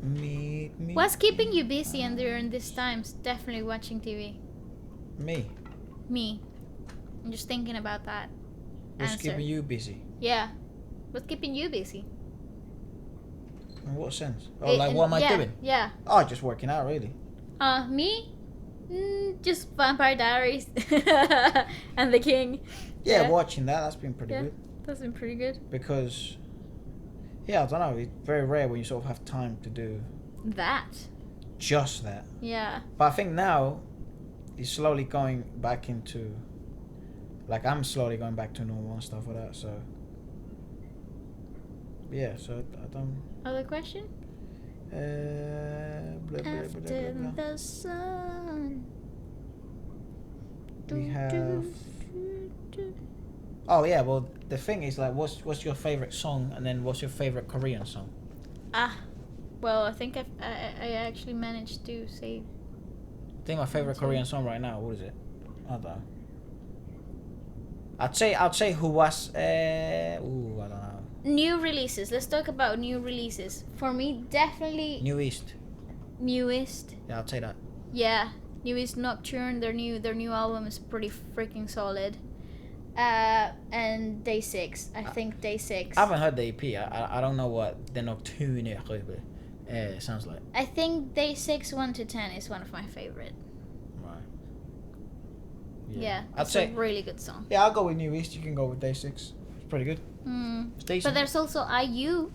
Me. What's keeping you busy and during these times? Definitely watching TV. Me. I'm just thinking about that. What's keeping you busy? Yeah. What's keeping you busy? In what sense? Oh, like what am I doing? Yeah. Oh, just working out, really. Me? Just Vampire Diaries and The King. Yeah, watching that. That's been pretty good. That's been pretty good. Because, I don't know. It's very rare when you sort of have time to do that. Just that. Yeah. But I think now it's slowly going back into, like, I'm slowly going back to normal and stuff like that. So, yeah. So I don't. Other question? Blah, blah, After blah, blah, blah. the sun. We have. Oh yeah, well the thing is, like, what's your favorite song, and then what's your favorite Korean song? Well, I think I actually managed to say. I think my favorite Korean song right now. What is it? I don't know. I'd say who was. I don't know. New releases. Let's talk about new releases. For me, definitely. NU'EST. NU'EST. Yeah, I'd say that. Yeah, NU'EST Nocturne. Their new album is pretty freaking solid. And DAY6. I think DAY6. I haven't heard the EP. I don't know what the Nocturne is. It sounds like. I think Day6 1 to 10 is one of my favorite. Right. Yeah, I'd it's say a really good song. Yeah, I'll go with NU'EST. You can go with Day6. It's pretty good. It's decent. But there's also IU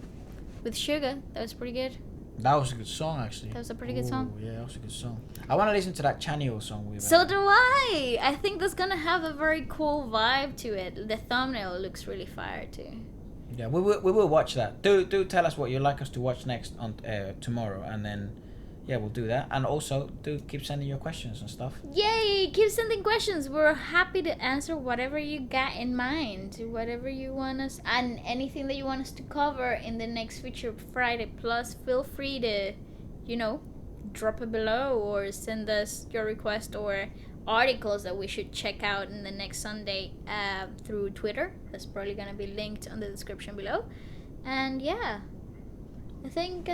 with Sugar. That was pretty good. That was a good song, actually. That was a pretty good song. Yeah, that was a good song. I want to listen to that Chanyeol song we So do I. I think that's gonna have a very cool vibe to it. The thumbnail looks really fire too. Yeah, we will watch that. Do tell us what you'd like us to watch next on tomorrow, and then yeah, we'll do that. And also do keep sending your questions and stuff. Yay! Keep sending questions. We're happy to answer whatever you got in mind, whatever you want us, and anything that you want us to cover in the next Feature Friday. Plus, feel free to, drop it below or send us your request or articles that we should check out in the next Sunday through Twitter. That's probably gonna be linked on the description below. And yeah, I think.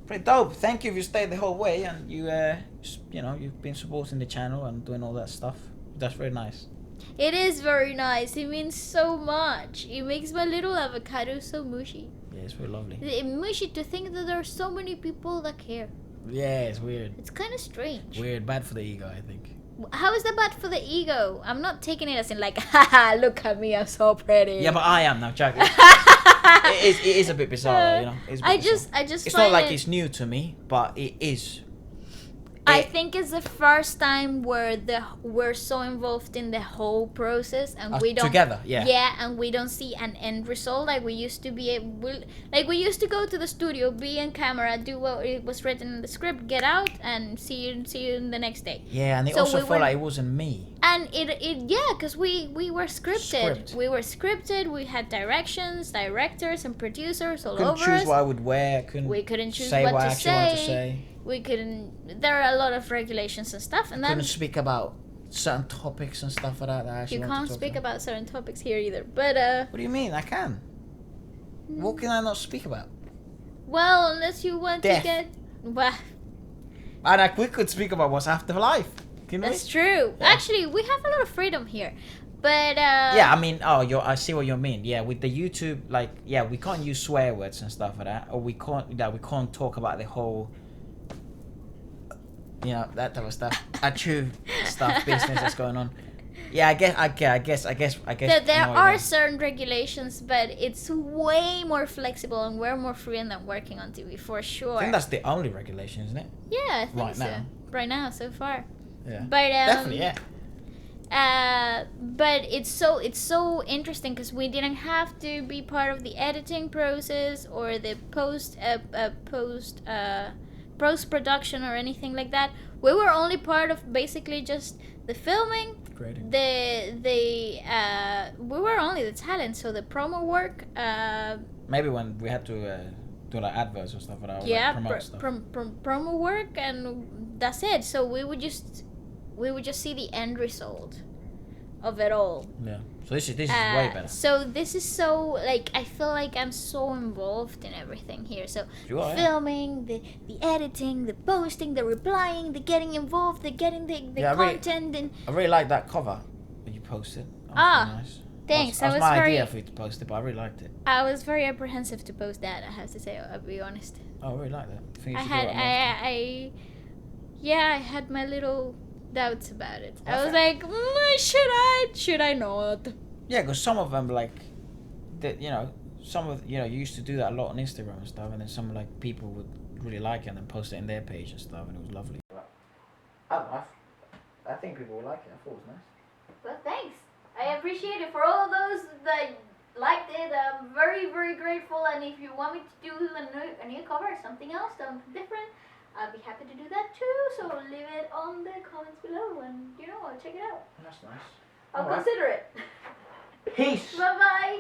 Pretty dope. Thank you if you stayed the whole way and you've been supporting the channel and doing all that stuff. That's very nice. It is very nice. It means so much. It makes my little avocado so mushy. Yeah, it's very lovely. It's mushy to think that there are so many people that care. Yeah, it's weird. It's kind of strange. Weird, bad for the ego, I think. How is that bad for the ego? I'm not taking it as in like, haha, look at me, I'm so pretty. Yeah, but I am now, Jack. It is a bit bizarre, It's a bit I just. It's find not like it's new to me, but it is. I think it's the first time where we're so involved in the whole process and we don't together, yeah. Yeah, and we don't see an end result like we used to be able. Like we used to go to the studio, be on camera, do what it was written in the script, get out, and see you the next day. Yeah, and it also felt like it wasn't me. And because we were scripted. We were scripted. We had directors, and producers all over us. Couldn't choose what I would wear. We couldn't choose say what I to actually wanted to say. We couldn't. There are a lot of regulations and stuff, and then couldn't speak about certain topics and stuff like that. That I actually you wanted can't to speak talk about certain topics here either. But What do you mean? I can. What can I not speak about? Well, unless you want Death. to get. Well, And we could speak about what's after life. Can that's we? true. Yeah. Actually, we have a lot of freedom here. But yeah, I mean, I see what you mean. Yeah, with the YouTube, we can't use swear words and stuff like that, or we can't talk about the whole, that type of stuff, true stuff, business that's going on. Yeah, I guess. there are certain regulations, but it's way more flexible and we're more free than working on TV for sure. I think that's the only regulation, isn't it? Yeah, I think Right so. now. Right now, so far. Yeah. But Definitely, yeah. But it's so interesting because we didn't have to be part of the editing process or the post production or anything like that. We were only part of basically just the filming, Grading. we were only the talent, so the promo work. Maybe when we had to do like adverts or stuff like that. Yeah, promote stuff. promo work, and that's it. So we would just see the end result of it all. Yeah. So this is way better. So this is so I feel like I'm so involved in everything here. So You are, filming, the editing, the posting, the replying, the getting involved, the getting the content, and I really like that cover that you posted. That was really nice. Thanks. That was I was my very idea for you to post it, but I really liked it. I was very apprehensive to post that. I have to say, I'll be honest. Oh, I really like that. I think you I should had do it more. I had my little doubts about it. I was Okay. like, should I not? Yeah, because some of them some of you used to do that a lot on Instagram and stuff, and then some people would really like it and then post it in their page and stuff, and it was lovely. I think people will like it. I thought it was nice. Well, thanks. I appreciate it for all of those that liked it. I'm very, very grateful. And if you want me to do a new cover, something else, something different, I'll be happy to do that too. So leave it on the comments below, and I'll check it out. That's nice. I'll All right. consider it. Peace. Bye bye.